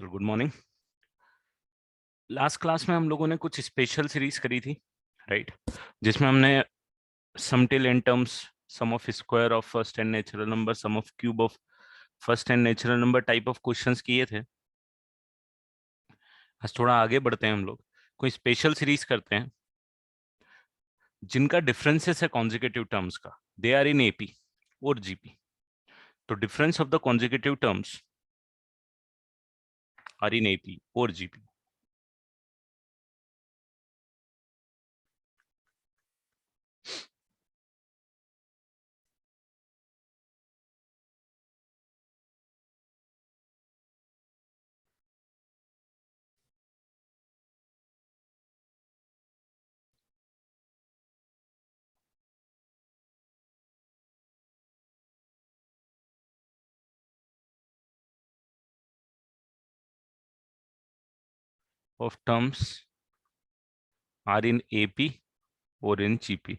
चलो good morning. Last class में हम लोगों ने कुछ स्पेशल सीरीज करी थी, राइट? जिसमें हमने sum till N terms, sum of square of first N natural number, sum of cube of first N natural number type of questions किए थे। आज थोड़ा आगे बढ़ते हैं, हम लोग कोई स्पेशल सीरीज करते हैं जिनका डिफरेंसेस है कॉन्जिक्यूटिव टर्म्स का। दे आर इन एपी और जीपी। तो difference of the consecutive terms are in AP और GP. Of terms are in AP और इन जीपी।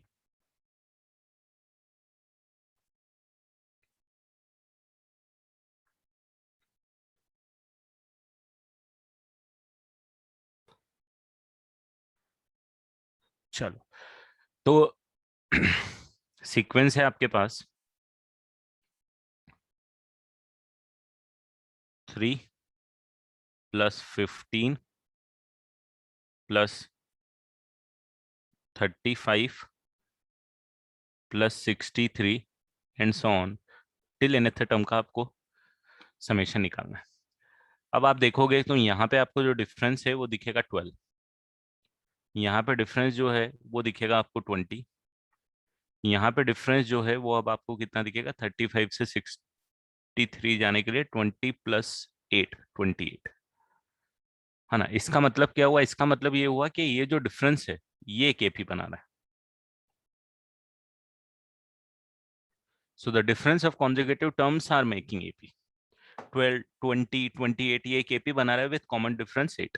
चलो, तो सीक्वेंस है आपके पास 3 + 15 + 35 + 63 and so on till nth term का आपको समेशन निकालना है। अब आप देखोगे तो यहाँ पे आपको जो डिफरेंस है वो दिखेगा 12। यहाँ पे डिफरेंस जो है वो दिखेगा आपको 20। यहाँ पे डिफरेंस जो है वो अब आपको कितना दिखेगा, 35 से 63 जाने के लिए 20 + 8, 28, है ना? इसका मतलब क्या हुआ? इसका मतलब ये हुआ कि ये जो डिफरेंस है ये एक एपी बना रहा है। So the difference of consecutive terms are making AP. 12, 20, 28 ये एक एपी बना रहा है विथ कॉमन डिफरेंस 8।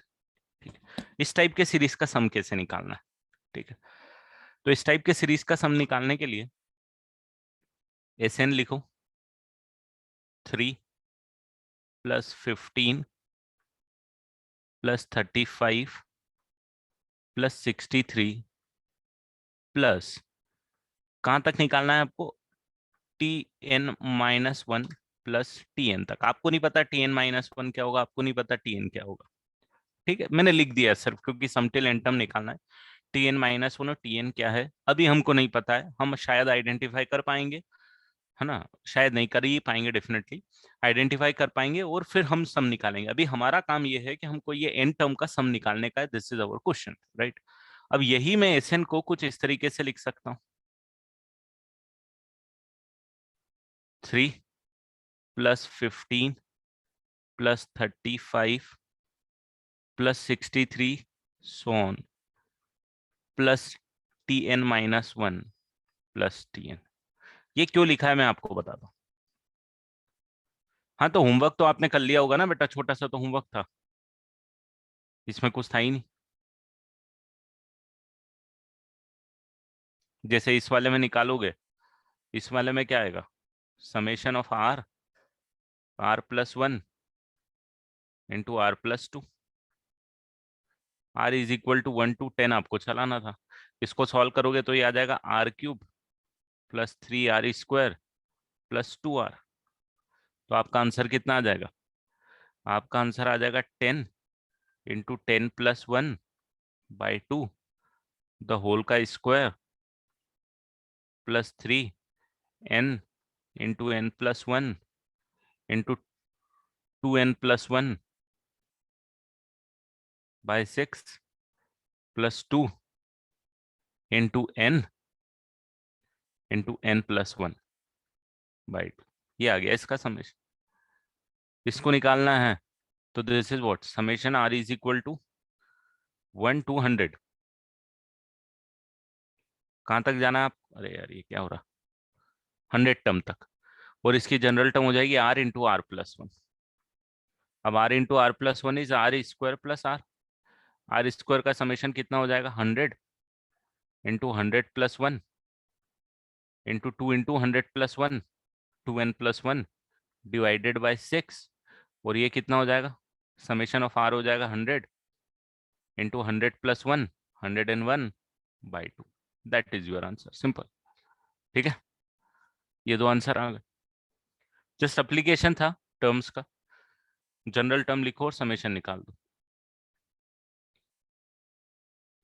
ठीक है, इस टाइप के सीरीज का सम कैसे निकालना है? ठीक है, तो इस टाइप के सीरीज का सम निकालने के लिए एस एन लिखो, 3 + 15 + 35 + 63 प्लस कहाँ तक निकालना है आपको? Tn-1 + Tn तक। आपको नहीं पता Tn-1 क्या होगा, आपको नहीं पता Tn क्या होगा। ठीक है, मैंने लिख दिया सिर्फ क्योंकि समटिल एंड टर्म निकालना है। Tn-1 और Tn क्या है अभी हमको नहीं पता है, हम शायद आइडेंटिफाई कर पाएंगे, है ना? शायद नहीं कर ही पाएंगे, डेफिनेटली आइडेंटिफाई कर पाएंगे और फिर हम सम निकालेंगे। अभी हमारा काम ये है कि हमको ये एन टर्म का सम निकालने का है। This is our question, right? अब यही मैं एस एन को कुछ इस तरीके से लिख सकता हूँ, 3 + 15 + 35 + 63 so on plus Tn-1 + Tn। ये क्यों लिखा है मैं आपको बता दूं। हाँ, तो होमवर्क तो आपने कर लिया होगा ना बेटा, छोटा सा तो होमवर्क था, इसमें कुछ था ही नहीं। जैसे इस वाले में निकालोगे, इस वाले में क्या आएगा? Summation of r+1 × r+2। r = 1 to 10 आपको चलाना था। इसको सॉल्व करोगे तो ये आ जाएगा r³ + 3r² + 2r। तो आपका आंसर कितना आ जाएगा? आपका आंसर आ जाएगा 10 × 10+1/2 द होल का square +3n × n+1 × 2n+1/6 +2 × n × n+1/2। ये आ गया इसका समेशन। इसको निकालना है तो this is what summation r = 1 to 100। कहाँ तक जाना है आप? अरे यार ये क्या हो रहा, 100 टर्म तक। और इसकी जनरल टर्म हो जाएगी r × r+1। अब r × r+1 is r² + r। r² का समेशन कितना हो जाएगा? 100 × 100+1 × 2 × 100+1, 2n+1 / 6। और ये कितना हो जाएगा? समेशन ऑफ आर हो जाएगा 100 into 100+1, 101/2। That is your answer, simple. ठीक है, ये दो आंसर आ गए। जस्ट अप्लीकेशन था टर्म्स का, जनरल टर्म लिखो और समेशन निकाल दो।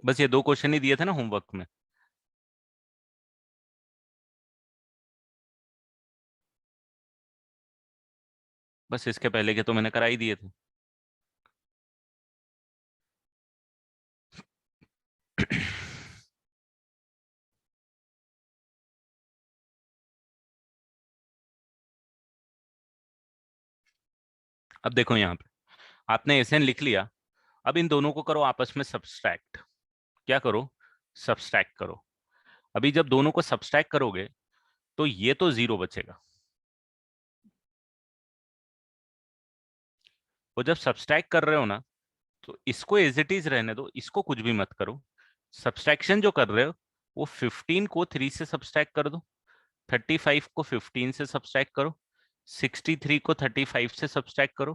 बस ये दो क्वेश्चन ही दिए थे ना होमवर्क में। बस इसके पहले के तो मैंने करा ही दिए थे। अब देखो यहाँ पे आपने एसएन लिख लिया। अब इन दोनों को करो आपस में सब्सट्रैक्ट। क्या करो? सब्सट्रैक्ट करो। अभी जब दोनों को सब्सट्रैक्ट करोगे तो ये तो 0 बचेगा, और जब सब्सट्रैक्ट कर रहे हो ना तो इसको एज इट इज रहने दो, इसको कुछ भी मत करो। सब्सट्रैक्शन जो कर रहे हो वो 15 को 3 से सब्सट्रैक्ट कर दो, 35 को 15 से सब्सट्रैक्ट करो, 63 को 35 से सब्सट्रैक्ट करो,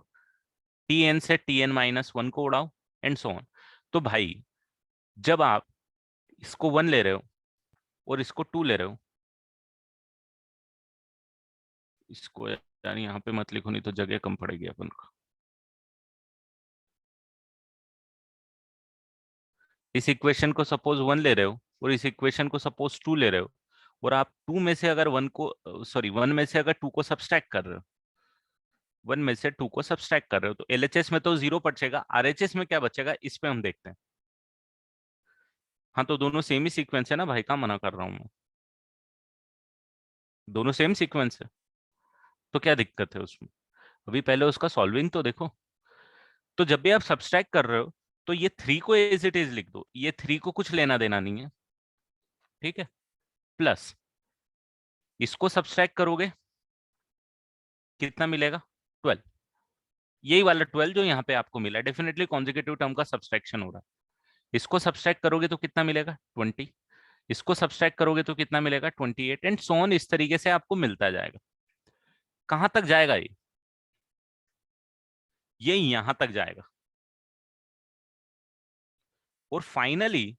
टीएन से TN-1 को उड़ाओ, एंड सो ऑन। तो भाई जब आप इसको 1 ले रहे हो और इसको 2 ले रहे हो, इसको यार यहाँ पे मत लिखो नहीं तो जगह कम पड़ेगी अपन को। इस इक्वेशन को सपोज 1 ले रहे हो और इस इक्वेशन को सपोज 2 ले रहे हो, और आप 2 में से अगर 1 को, सॉरी 1 में से अगर 2 को सब्सट्रैक्ट कर रहे हो, 1 में से 2 को सब्सट्रैक्ट कर रहे हो, तो एलएचएस में तो 0 बचेगा, आरएचएस में क्या बचेगा इस पे हम देखते हैं। हाँ तो दोनों सेम ही सीक्वेंस है ना भाई, कहाँ मना कर रहा हूँ मैं, दोनों सेम सीक्वेंस है, तो क्या दिक्कत है उसमें? अभी पहले उसका सॉल्विंग तो देखो। तो जब भी आप सब्सट्रैक्ट कर रहे हो तो ये 3 को एज इट इज लिख दो, ये 3 को कुछ लेना देना नहीं है, ठीक है। प्लस इसको सब्सट्रैक्ट करोगे कितना मिलेगा? 12। यही वाला 12 जो यहाँ पे आपको मिला, डेफिनेटली कॉन्जिक्यूटिव टर्म का सब्सट्रैक्शन हो रहा है। इसको सब्सट्रैक्ट करोगे तो कितना मिलेगा? 20। इसको सब्सट्रैक्ट करोगे तो कितना मिलेगा? 28, एंड सो ऑन। इस तरीके से आपको मिलता जाएगा। कहां तक जाएगा ये यहां तक जाएगा। और फाइनली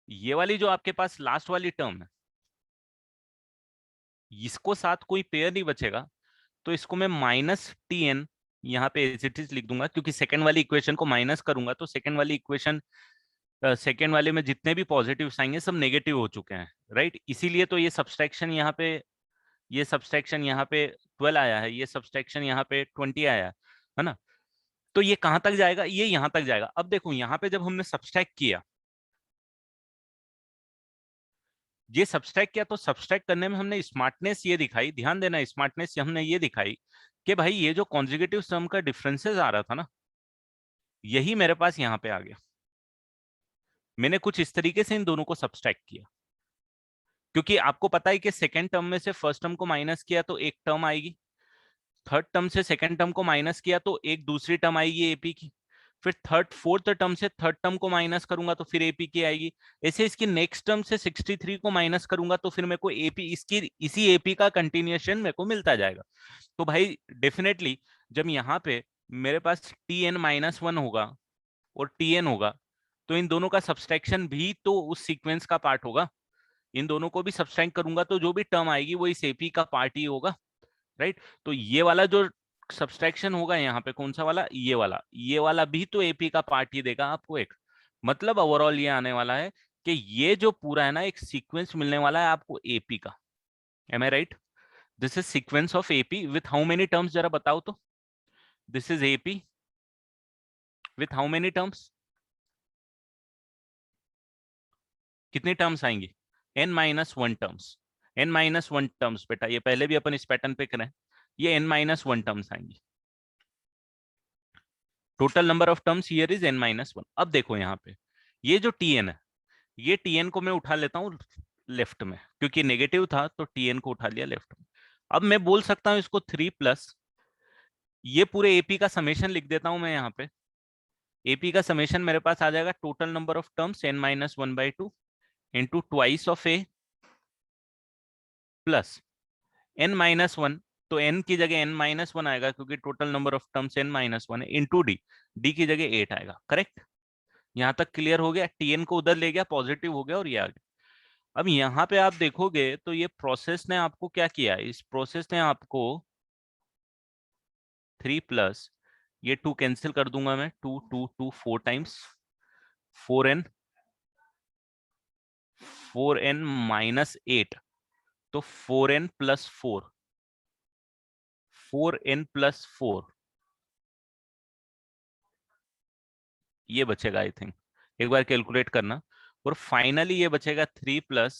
ये वाली जो आपके पास लास्ट वाली टर्म है, इसको साथ कोई पेयर नहीं बचेगा, तो इसको मैं -TN यहाँ पे एज इट इज लिख दूंगा, क्योंकि सेकंड वाली इक्वेशन को माइनस करूंगा तो सेकंड वाली इक्वेशन, सेकंड वाले में जितने भी पॉजिटिव आएंगे सब नेगेटिव हो चुके हैं, राइट। इसीलिए तो ये सब्सट्रैक्शन यहाँ पे, ये सब्सट्रैक्शन यहाँ पे 12 आया है, ये सब्सट्रैक्शन यहाँ पे 20 आया है ना। तो ये कहां तक जाएगा? ये यहां तक जाएगा। अब देखो यहाँ पे जब हमने सब्सट्रैक्ट किया, ये सब्सट्रैक्ट किया, तो सब्सट्रैक्ट करने में हमने स्मार्टनेस ये दिखाई, ध्यान देना, स्मार्टनेस हमने ये दिखाई कि भाई ये जो कॉन्जिक्यूटिव सम का डिफरेंसेस आ रहा था ना, यही मेरे पास यहाँ पे आ गया। मैंने कुछ इस तरीके से इन दोनों को सब्सट्रैक्ट किया, क्योंकि आपको पता है कि सेकंड टर्म में से फर्स्ट टर्म को माइनस किया तो एक टर्म आएगी, थर्ड टर्म से सेकंड टर्म को माइनस किया तो एक दूसरी टर्म आएगी एपी की, फिर थर्ड फोर्थ टर्म से थर्ड टर्म को माइनस करूंगा तो फिर एपी की आएगी। ऐसे इसकी नेक्स्ट टर्म से 63 को माइनस करूंगा तो फिर मेरे को एपी, इसकी इसी एपी का कंटिन्यूएशन मेरे को मिलता जाएगा। तो भाई डेफिनेटली जब यहाँ पे मेरे पास TN-1 होगा और TN होगा, तो इन दोनों का सब्सट्रैक्शन भी तो उस सीक्वेंस का पार्ट होगा। इन दोनों को भी सब्सट्रैक्ट करूंगा तो जो भी टर्म आएगी वो इस एपी का पार्ट ही होगा, राइट। तो ये वाला जो सब्सट्रैक्शन होगा यहाँ पे, कौन सा वाला? ये वाला भी तो एपी का पार्ट ही देगा आपको एक। मतलब ओवरऑल ये आने वाला है कि ये जो पूरा है ना एक सीक्वेंस मिलने वाला है आपको एपी का। Am I right? This is sequence of AP with how many terms, जरा बताओ तो। This is AP with how many terms? कितनी टर्म्स आएंगी? N-1 terms. N-1 टर्म्स बेटा, ये पहले भी अपन इस पैटर्न पे करें, ये N-1 टर्म्स आएंगी। Total number of terms here is N-1। अब देखो यहाँ पे ये जो TN है, ये TN को मैं उठा लेता हूँ लेफ्ट में, क्योंकि नेगेटिव था तो TN को उठा लिया लेफ्ट में। अब मैं बोल सकता हूँ इसको 3 प्लस ये पूरे एपी का समेशन लिख देता हूं मैं यहाँ पे। एपी का समेशन मेरे पास आ जाएगा total number of terms N-1/2 into twice of A plus N-1 तो n की जगह n-1 आएगा क्योंकि total number of terms n-1 है, इंटू डी, डी की जगह 8 आएगा। करेक्ट, यहां तक क्लियर हो गया। tn को उधर ले गया, पॉजिटिव हो गया और ये आ गया। अब यहाँ पे आप देखोगे तो ये प्रोसेस ने आपको क्या किया, इस प्रोसेस ने आपको 3 प्लस ये 2 कैंसिल कर दूंगा मैं, 2 2 2 4 टाइम्स 4n, 4n माइनस 8, तो 4n प्लस 4, 4n प्लस 4 ये बचेगा आई थिंक, एक बार कैलकुलेट करना। और फाइनली ये बचेगा 3 plus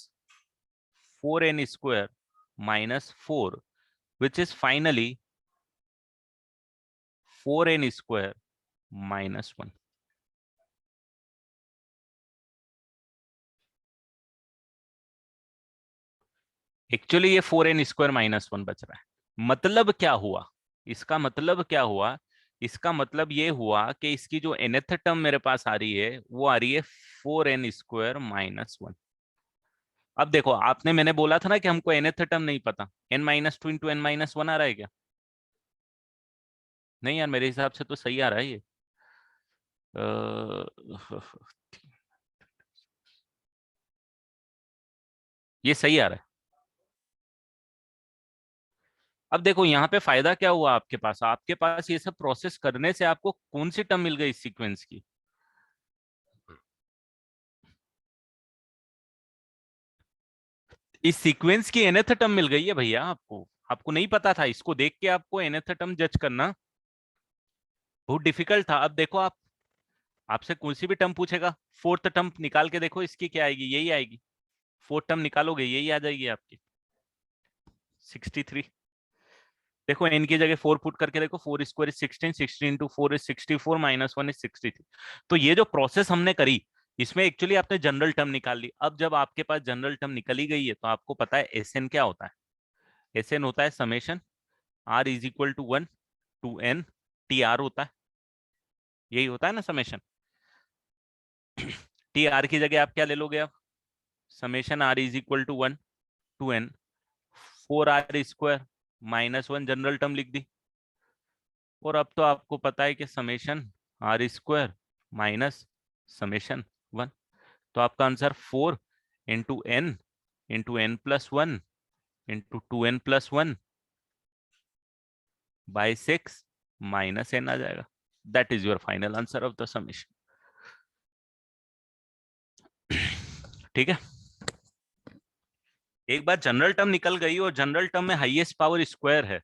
4n square minus 4, which is finally 4n square minus 1। Actually ये 4n स्क्वायर माइनस 1 बच रहा है। मतलब क्या हुआ, इसका मतलब क्या हुआ, इसका मतलब ये हुआ कि इसकी जो nth टर्म मेरे पास आ रही है वो आ रही है 4n स्क्वायर माइनस 1। अब देखो, आपने, मैंने बोला था ना कि हमको nth टर्म नहीं पता, n-2 इंटू n-1 आ रहा है क्या? नहीं यार, मेरे हिसाब से तो सही आ रहा है ये। ये सही आ रहा है। अब देखो यहाँ पे फायदा क्या हुआ आपके पास ये सब प्रोसेस करने से आपको कौन सी टर्म मिल गई इस सीक्वेंस की? इस सीक्वेंस की nth टर्म मिल गई है भैया आपको। आपको नहीं पता था, इसको देख के आपको nth टर्म जज करना बहुत डिफिकल्ट था। अब देखो, आप, आपसे कोई सी भी टर्म पूछेगा, फोर्थ टर्म निकाल के देखो, इसकी क्या आएगी, यही आएगी। फोर्थ टर्म निकालोगे यही आ जाएगी आपकी 63। देखो n की जगह 4 पुट करके देखो, 4 square is 16, 16 into 4 is 64, minus 1 is 63। तो ये जो प्रोसेस हमने करी, इसमें एक्चुअली आपने जनरल टर्म निकाल ली। अब जब आपके पास जनरल टर्म निकली गई है तो आपको पता है एस एन क्या होता है। एस एन होता है summation r is equal to 1 to n T r होता है, यही होता है ना समेशन। टी आर की जगह आप क्या ले लोगे अब, summation r is equal to 1 to n 4r square minus 1 general term लिख दी। और अब तो आपको पता है कि summation r square minus summation 1, तो आपका answer 4 into n plus 1 into 2n plus 1 by 6 minus n आ जाएगा। That is your final answer of the summation. ठीक है, एक बार जनरल टर्म निकल गई और जनरल टर्म में हाईएस्ट पावर स्क्वायर है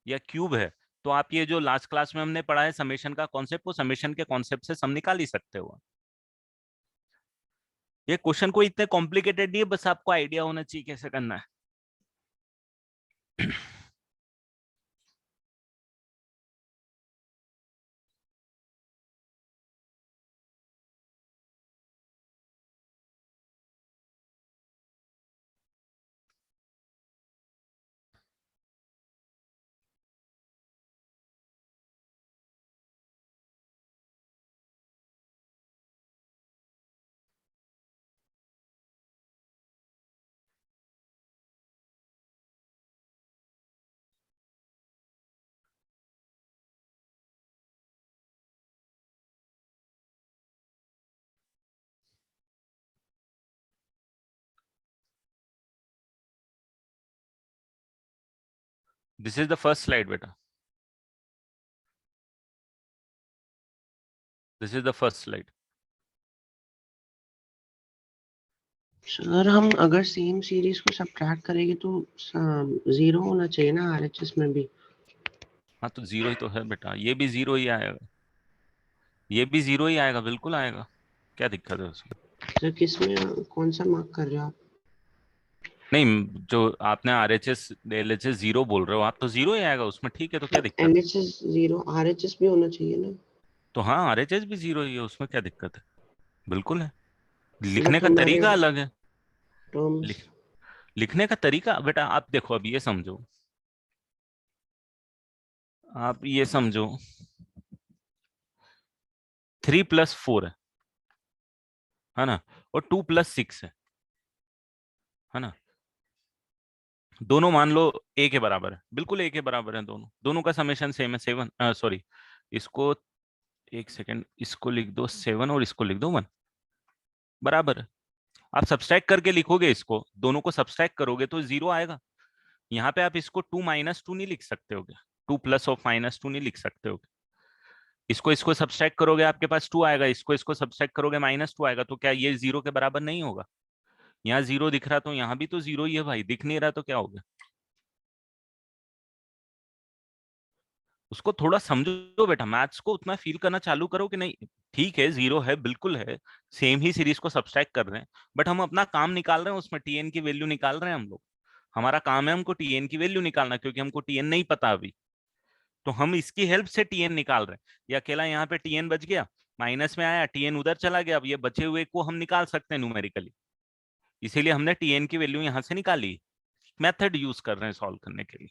या क्यूब है, तो आप ये जो लास्ट क्लास में हमने पढ़ा है समेशन का कॉन्सेप्ट, वो समेशन के कॉन्सेप्ट से सम निकाल ही सकते हो। ये क्वेश्चन को इतने कॉम्प्लिकेटेड नहीं है, बस आपको आइडिया होना चाहिए कैसे करना है। This is the first slide बेटा, this is the first slide. Sir हम अगर सेम सीरीज को सब्ट्रैक्ट करेंगे तो जीरो होना चाहिए ना आरएचएस में भी। हाँ तो जीरो ही तो है बेटा, ये भी जीरो ही आएगा, ये भी जीरो ही आएगा, बिल्कुल आएगा, क्या दिक्कत है उसमें? सर किसमें कौन सा मार्क कर रहे हो आप? नहीं, जो आपने RHS LHS जीरो बोल रहे हो आप, तो जीरो ही आएगा उसमें, ठीक है, तो क्या दिक्कत है? एलएचएस जीरो आरएचएस भी होना चाहिए ना। तो हाँ, RHS भी जीरो ही है, उसमें क्या दिक्कत है? बिल्कुल है, लिखने बट का हमारे तरीका अलग है। टर्म्स। लिख, लिखने का तरीका बेटा, आप देखो, अब ये समझो, आप ये समझो, 3 + 4 है ना, और 2 + 6 है ना। दोनों मान लो ए के बराबर है, बिल्कुल ए के बराबर है, दोनों दोनों का समेशन सेम है 7, सॉरी, इसको, एक सेकंड, इसको लिख दो 7 और इसको लिख दो 1, बराबर है। आप सब्सट्रैक्ट करके लिखोगे, इसको दोनों को सब्सट्रैक्ट करोगे तो 0 आएगा। यहाँ पे आप इसको 2 - 2 नहीं लिख सकते होगे, 2 + नहीं लिख सकते होगे। इसको इसको सब्सट्रैक्ट करोगे, आपके पास 2 आएगा, इसको इसको सब्सट्रैक्ट करोगे -2 आएगा, तो क्या ये 0 के बराबर नहीं होगा? यहाँ 0 दिख रहा तो यहाँ भी तो 0 ही है भाई, दिख नहीं रहा तो क्या हो गया? उसको थोड़ा समझो बेटा, मैथ्स को उतना फील करना चालू करो कि नहीं, ठीक है 0 है, बिल्कुल है, सेम ही सीरीज को सब्सट्रैक्ट कर रहे हैं, बट हम अपना काम निकाल रहे हैं, उसमें टीएन की वैल्यू निकाल रहे हैं हम लोग। हमारा काम है हमको टीएन की वैल्यू निकालना, क्योंकि हमको टीएन नहीं पता अभी, तो हम इसकी हेल्प से टीएन निकाल रहे हैं। ये अकेला यहाँ पे टीएन बच गया, माइनस में आया, टीएन उधर चला गया, अब ये बचे हुए को हम निकाल सकते हैं न्यूमेरिकली, इसीलिए हमने टीएन की वैल्यू यहाँ से निकाली, मेथड यूज कर रहे हैं सॉल्व करने के लिए।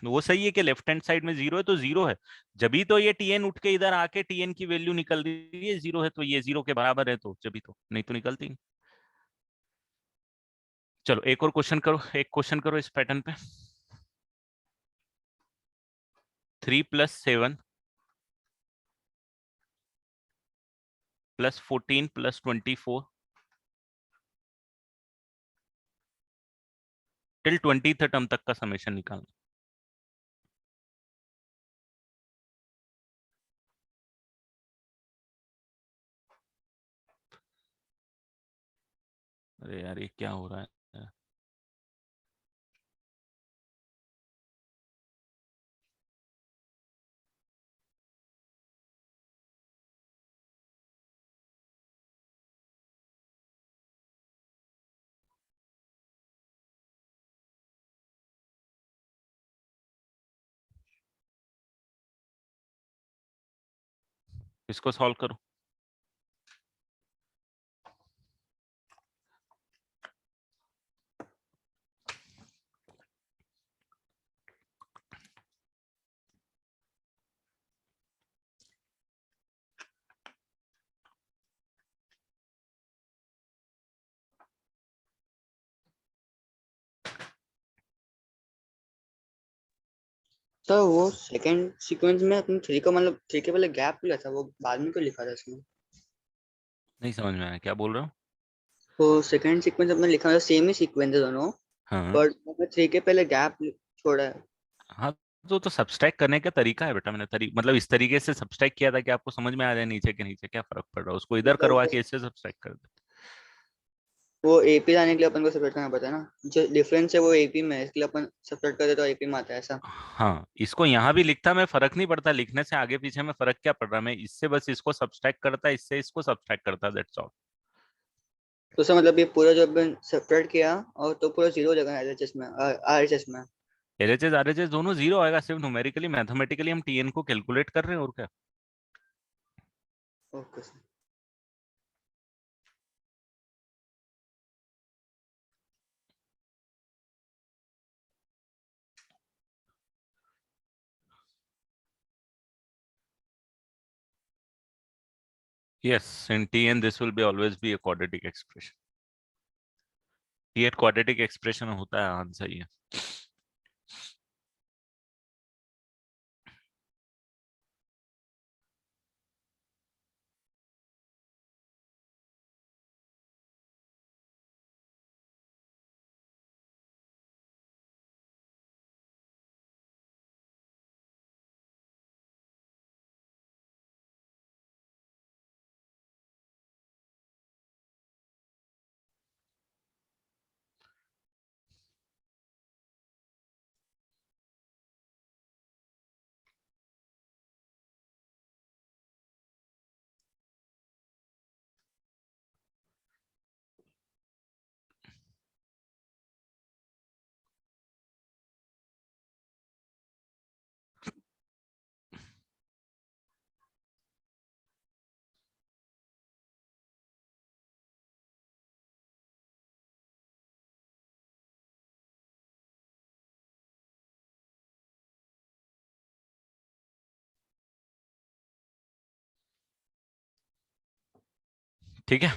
वो सही है कि लेफ्ट हैंड साइड में 0 है तो 0 है, जब भी तो ये टीएन उठ के इधर आके टीएन की वैल्यू निकल रही है, 0 है तो ये 0 के बराबर है, तो जब तो, नहीं तो निकलती नहीं। चलो एक और क्वेश्चन करो, एक क्वेश्चन करो इस पैटर्न पे। 3 + 7 +14 +24 टिल 20th टर्म तक का समेशन निकालना। अरे यार ये क्या हो रहा है? इसको सॉल्व करो। तो वो सेकंड सीक्वेंस में अपने थ्री का मतलब थ्री के पहले गैप लिया था, वो बाद में क्यों लिखा था इसमें? नहीं समझ में आया क्या बोल रहा हूँ? वो सेकंड सीक्वेंस अपने लिखा था, सेम ही सीक्वेंस है दोनों, हाँ बट मैंने थ्री के पहले गैप छोड़ा है। हाँ, तो सब्सट्रैक्ट करने का तरीका है बेटा, मैंने मतलब इस तरीके से सब्सट्रैक्ट किया था कि आपको समझ में आ जाए नीचे के नीचे क्या फर्क पड़ रहा है, उसको इधर मतलब करवा के इससे सब्सट्रैक्ट कर दे। वो एपी लाने के लिए अपन को सेपरेट करना पड़ता है ना, जो डिफरेंस है वो एपी में है, इसके लिए अपन सेपरेट कर दे तो एपी में आता है ऐसा। हाँ, इसको यहाँ भी लिखता मैं, फर्क नहीं पड़ता लिखने से, आगे पीछे में फर्क क्या पड़ रहा है, मैं इससे बस इसको सब्सट्रैक्ट करता, इससे इसको सब्सट्रैक्ट करता, दैट्स ऑल। तो उसका मतलब ये पूरा जो अपन सेपरेट किया और तो पूरा जीरो जगह एलएचएस में, आरएचएस में। एलएचएस आरएचएस दोनों 0 आएगा, सिर्फ न्यूमेरिकली मैथमेटिकली हम टीएन को कैलकुलेट कर रहे हैं और क्या। Okay sir. Yes, in TN this will be always be a quadratic expression, TN quadratic expression होता है, आंसर ये। ठीक है।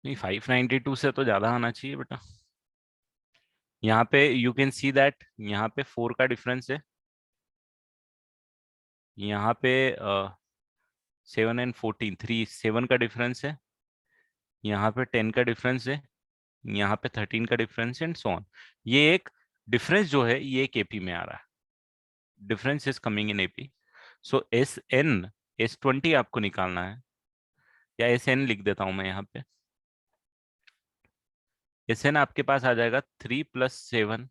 नहीं, 592 से तो ज्यादा आना चाहिए बेटा। यहाँ पे यू कैन सी दैट यहाँ पे 4 का डिफरेंस है, यहाँ पे 7 एंड 14 7 का डिफरेंस है, यहाँ पे 10 का डिफरेंस है, यहाँ पे 13 का डिफरेंस है, एंड सो ऑन। ये एक डिफरेंस जो है ये एक एपी में आ रहा है, difference is coming in AP. So S20 आपको निकालना है, या SN लिख देता हूं मैं यहाँ पे। SN आपके पास आ जाएगा 3 + 7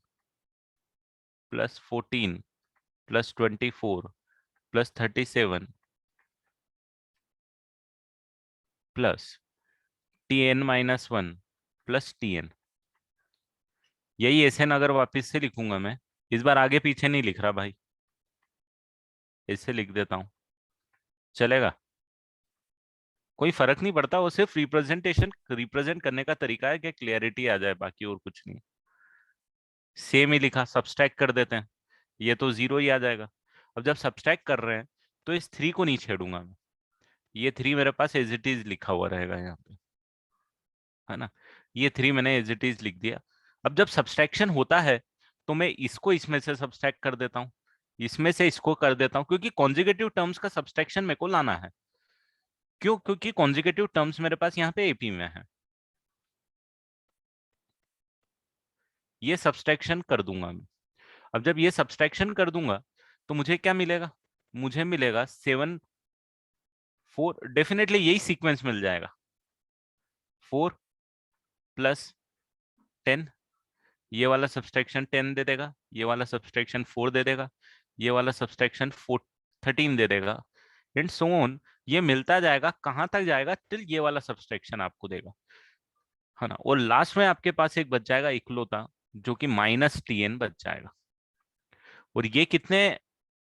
+ 14 + 24 + 37 प्लस TN-1 + TN। यही SN अगर वापस से लिखूंगा मैं, इस बार आगे पीछे नहीं लिख रहा भाई, इससे लिख देता हूं, चलेगा? कोई फर्क नहीं पड़ता, वो सिर्फ रिप्रेजेंट करने का तरीका है कि क्लियरिटी आ जाए, बाकी और कुछ नहीं। सेम ही लिखा, सब्सट्रैक्ट कर देते हैं, ये तो 0 ही आ जाएगा। अब जब सब्सट्रैक्ट कर रहे हैं तो इस 3 को नहीं छेड़ूंगा मैं, ये 3 मेरे पास एज इट इज लिखा हुआ रहेगा यहाँ पे, है ना? ये 3 मैंने एज इट इज लिख दिया। अब जब सब्सट्रैक्शन होता है तो मैं इसको इसमें से सब्सट्रैक्ट कर देता हूँ, इसमें से इसको कर देता हूँ, क्योंकि कॉन्जिगेटिव टर्म्स का सब्सट्रैक्शन मेरे को लाना है। क्यों? क्योंकि कॉन्जिगेटिव टर्म्स मेरे पास यहाँ पे एपी में है। ये सब्सट्रैक्शन कर दूंगा मैं। अब जब ये सब्सट्रैक्शन कर दूंगा तो मुझे क्या मिलेगा? मुझे मिलेगा 7 4, डेफिनेटली यही सीक्वेंस मिल जाएगा, 4 + 10, ये वाला सब्सट्रैक्शन 10 दे देगा, ये वाला सब्सट्रैक्शन 4 दे देगा, ये वाला सब्सट्रैक्शन 13 दे देगा, एंड सो ऑन। ये मिलता जाएगा, कहां तक जाएगा? टिल ये वाला सब्सट्रैक्शन आपको देगा, है ना? और लास्ट में आपके पास एक बच जाएगा इकलौता, जो कि -TN बच जाएगा। और ये कितने,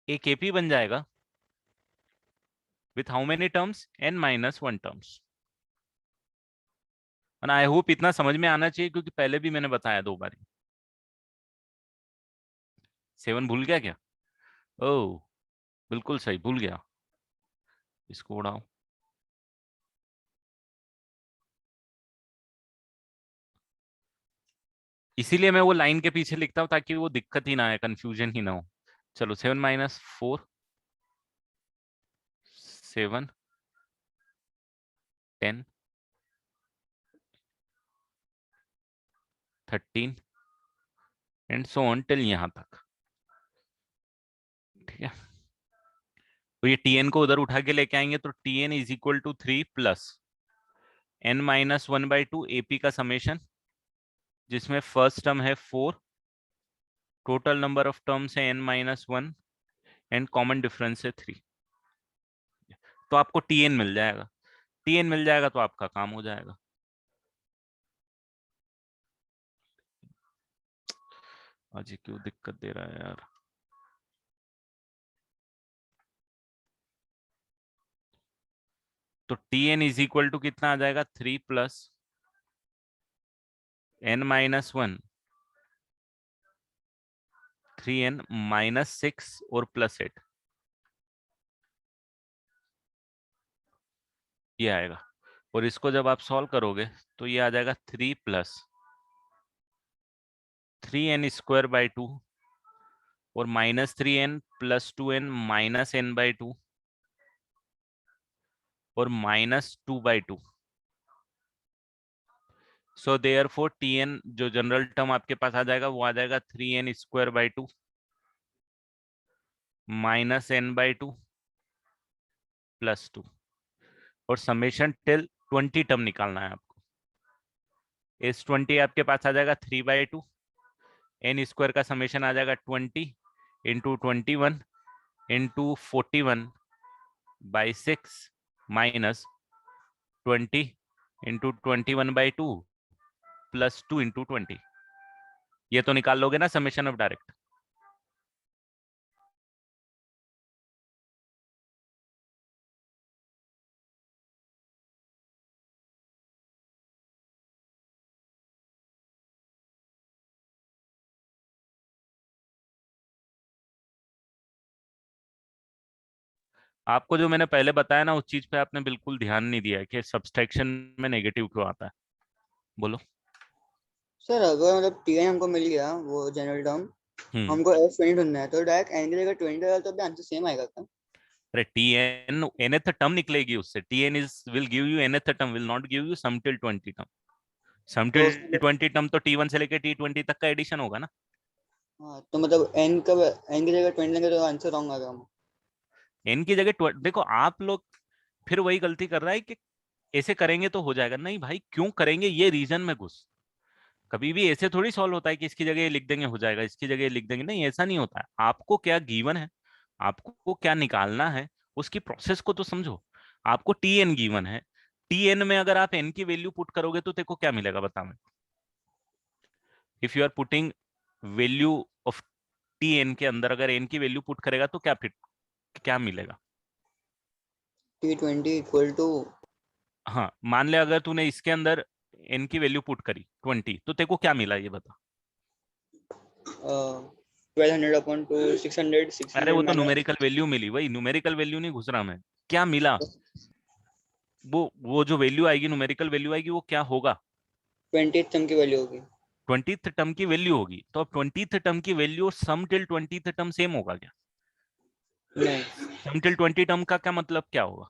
एक एपी बन जाएगा with how many terms? N-1 terms. और आई होप इतना समझ में आना चाहिए, क्योंकि पहले भी मैंने बताया 2 बार। 7 भूल गया क्या? ओह, बिल्कुल सही, भूल गया, इसको उड़ाओ। इसीलिए मैं वो लाइन के पीछे लिखता हूँ, ताकि वो दिक्कत ही ना आए, कंफ्यूजन ही ना हो। चलो, 7 - 4 7 10 13 एंड सो ऑन टिल यहाँ तक, ठीक है? तो ये TN को उधर उठा के लेके आएंगे, तो TN = 3 + N-1/2 AP का समेशन, जिसमें फर्स्ट टर्म है 4, टोटल नंबर ऑफ टर्म्स है N-1 एंड कॉमन डिफरेंस है 3। तो आपको TN मिल जाएगा, TN मिल जाएगा तो आपका काम हो जाएगा। आज ये क्यों दिक्कत दे रहा है यार? तो TN = कितना आ जाएगा? 3 + N-1 3N -6 और +8, ये आएगा। और इसको जब आप सॉल्व करोगे तो ये आ जाएगा 3 + 3n²/2 और -3n + 2n -n/2 और -2/2। सो देयरफॉर TN जो जनरल टर्म आपके पास आ जाएगा वो आ जाएगा 3n²/2 -n/2 +2। और समेशन टिल 20 टर्म निकालना है आपको। S20 आपके पास आ जाएगा 3/2, n² का समेशन आ जाएगा 20 × 21 × 41/6 -20 × 21/2 +2 × 20। ये तो निकाल लोगे ना समेशन ऑफ डायरेक्ट? आपको जो मैंने पहले बताया ना, उस चीज पे आपने बिल्कुल ध्यान नहीं दिया कि सब्सट्रैक्शन में नेगेटिव क्यों आता है। बोलो। सर अगर मतलब टीएन हमको मिल गया वो जनरल टर्म, हमको एफ 20 ढूंढना है, तो डायरेक्ट एन की जगह 20 डाला तो भी आंसर सेम आएगा क्या? अरे टीएन nth टर्म निकलेगी उससे, TN is will give you nth term, will not give you sum till 20 term. Sum तो टिल 20 टर्म तो टी वन से लेके टी20 तक का एडिशन होगा ना। हाँ, तो मतलब एन का एन की जगह 20 लेंगे तो आंसर रॉन्ग आ गया। एन की जगह देखो आप लोग फिर वही गलती कर रहा है कि ऐसे करेंगे तो हो जाएगा। नहीं भाई, क्यों करेंगे, ये रीजन में घुस। कभी भी ऐसे थोड़ी सॉल्व होता है कि इसकी जगह ये लिख देंगे हो जाएगा, इसकी जगह ये लिख देंगे, नहीं ऐसा नहीं होता है। आपको क्या गिवन है, आपको क्या निकालना है, उसकी प्रोसेस को तो समझो। आपको टी एन गिवन है, टी एन में अगर आप एन की वैल्यू पुट करोगे तो देखो क्या मिलेगा, बता मैं। If you are putting value of T n के अंदर अगर एन की वैल्यू पुट करेगा तो क्या फिट क्या मिलेगा। T20 इक्वल टू हाँ, मान ले अगर तूने इसके अंदर एन की वैल्यू पुट करी 20, तो तेरे को क्या मिला ये बता। 1200 अपॉन टू 600, अरे 600 वो तो माइनस न्यूमेरिकल वैल्यू मिली, वही न्यूमेरिकल वैल्यू नहीं घुस रहा मैं। क्या मिला, वो जो वैल्यू आएगी, न्यूमेरिकल वैल्यू आएगी, वो क्या होगा, 20th टर्म की वैल्यू होगी। 20th टर्म की वैल्यू होगी। तो अब 20th टर्म की वैल्यू सम टिल 20th टर्म सेम होगा क्या? नहीं, सम टिल 20 टर्म का क्या मतलब क्या होगा?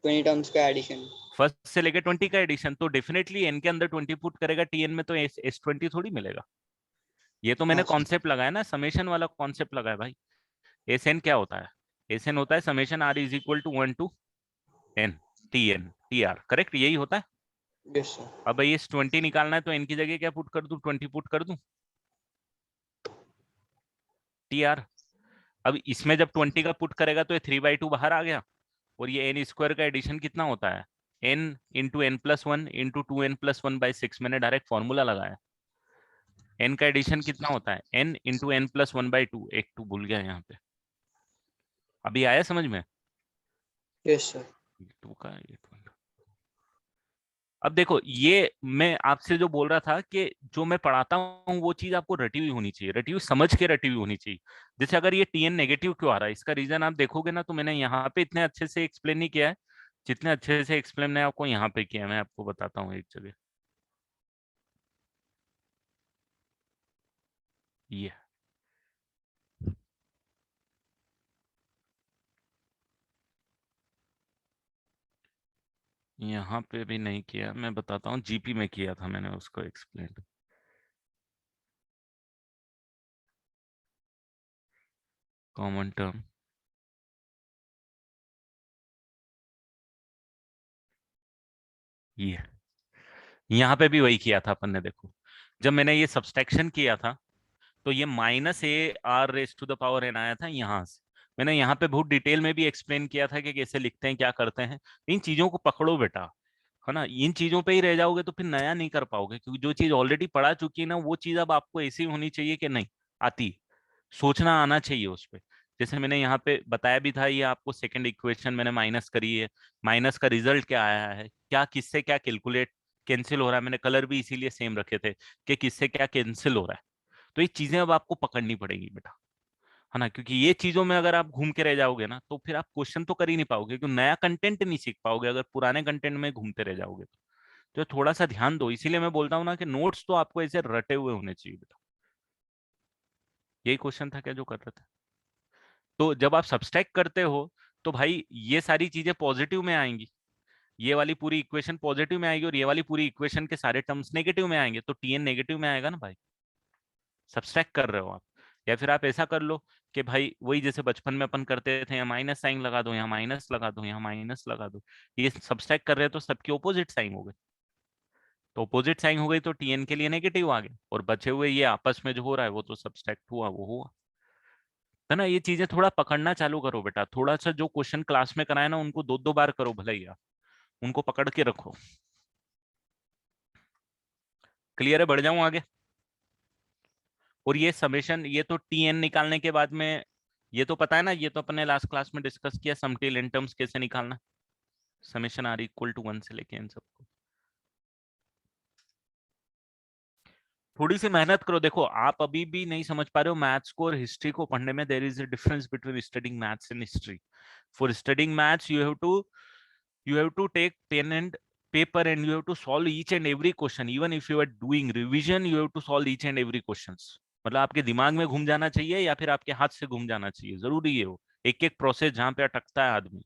20 टर्म्स का एडिशन। फर्स्ट से लेके 20 का एडिशन। तो डेफिनेटली एन के अंदर 20 पुट करेगा, टीएन में तो एस 20 थोड़ी मिलेगा। ये तो मैंने हाँ सर। कॉन्सेप्ट लगाया ना, समेशन वाला कॉन्सेप्ट लगाया भाई। एस एन क्या होता है, एस एन होता है summation r is equal to 1 to n T r, correct, यही होता है। Yes sir. अब भाई इस 20 निकालना है तो एन की जगह क्या पुट कर दूं, 20 पुट कर दूं, टी आर। अब इसमें जब 20 का पुट करेगा तो ये 3/2 बाहर आ गया, और ये एन स्क्वायर का एडिशन कितना होता है, n into n plus one into 2n+1/6। मैंने डायरेक्ट फॉर्मूला लगाया। एन का एडिशन कितना होता है, एन इंटू n+1/2। एक टू भूल गया यहाँ पे, अभी आया समझ में। Yes sir. टू का ये अब देखो, ये मैं आपसे जो बोल रहा था कि जो मैं पढ़ाता हूँ वो चीज आपको रटी हुई होनी चाहिए, रटी हुई समझ के रटी हुई होनी चाहिए। जैसे अगर ये टीएन नेगेटिव क्यों आ रहा है, इसका रीजन आप देखोगे ना, तो मैंने यहाँ पे इतने अच्छे से एक्सप्लेन नहीं किया है जितने अच्छे से एक्सप्लेन मैंने आपको यहाँ पे किया है। मैं आपको बताता हूँ एक जगह, ये यहाँ पे भी नहीं किया, मैं बताता हूँ, जीपी में किया था मैंने उसको एक्सप्लेन। कॉमन टर्म, ये यहाँ पे भी वही किया था अपन ने। देखो, जब मैंने ये सब्सट्रैक्शन किया था तो ये -AR⁻⁴ आया था यहाँ से। मैंने यहाँ पे बहुत डिटेल में भी एक्सप्लेन किया था कि कैसे लिखते हैं, क्या करते हैं। इन चीजों को पकड़ो बेटा, है ना। इन चीजों पे ही रह जाओगे तो फिर नया नहीं कर पाओगे, क्योंकि जो चीज ऑलरेडी पढ़ा चुकी है ना, वो चीज अब आपको ऐसी होनी चाहिए कि नहीं आती, सोचना आना चाहिए उस पर। जैसे मैंने यहाँ पे बताया भी था, ये आपको सेकंड इक्वेशन मैंने माइनस करी है, माइनस का रिजल्ट क्या आया है, क्या किससे क्या कैलकुलेट कैंसिल हो रहा है। मैंने कलर भी इसीलिए सेम रखे थे कि किससे क्या कैंसिल हो रहा है। तो ये चीजें अब आपको पकड़नी पड़ेगी बेटा, है ना, क्योंकि ये चीजों में अगर आप घूम के रह जाओगे ना तो फिर आप क्वेश्चन तो कर ही नहीं पाओगे, क्योंकि नया कंटेंट नहीं सीख पाओगे अगर पुराने कंटेंट में घूमते रह जाओगे। तो थोड़ा सा ध्यान दो, इसीलिए मैं बोलता हूँ ना कि नोट्स तो आपको ऐसे रटे हुए होने चाहिए बेटा। यही क्वेश्चन था क्या जो कर रहे थे। तो जब आप सब्सट्रैक्ट करते हो तो भाई ये सारी चीजें पॉजिटिव में आएंगी, ये वाली पूरी इक्वेशन पॉजिटिव में आएगी, और ये वाली पूरी इक्वेशन के सारे टर्म्स नेगेटिव में आएंगे, तो टीएन नेगेटिव में आएगा ना भाई, सब्सट्रैक्ट कर रहे हो आप। या फिर आप ऐसा कर लो कि भाई वही जैसे बचपन में अपन करते थे, यहाँ माइनस साइन लगा दो, यहाँ माइनस लगा दो, यहाँ माइनस लगा दो। ये सब्सट्रैक्ट कर रहे हैं तो सबके ऑपोजिट साइन हो गए, तो ऑपोजिट साइन हो गई तो टीएन के लिए नेगेटिव आ गए, और बचे हुए ये आपस में जो हो रहा है वो तो सब्सट्रैक्ट हुआ, वो हुआ। है ना, ये चीजें थोड़ा पकड़ना चालू करो बेटा। थोड़ा सा जो क्वेश्चन क्लास में कराए ना उनको 2-2 बार करो भले ही आप, उनको पकड़ के रखो। क्लियर है, बढ़ जाऊं आगे। और ये समेशन, ये तो टीएन निकालने के बाद में, ये तो पता है ना, ये तो अपने लास्ट क्लास में डिस्कस किया, सम टिल एन टर्म्स कैसे निकालना, समेशन आर इक्वल टू 1 से लेके इन सबको। थोड़ी सी मेहनत करो। देखो आप अभी भी नहीं समझ पा रहे हो मैथ्स को और हिस्ट्री को पढ़ने में, there is a difference between studying maths and history. For studying maths you have to take pen and paper and you have to solve each and every question. Even if you are doing revision, you have to solve each and every questions. मतलब आपके दिमाग में घूम जाना चाहिए या फिर आपके हाथ से घूम जाना चाहिए, जरूरी है वो एक एक प्रोसेस जहां पे अटकता है आदमी।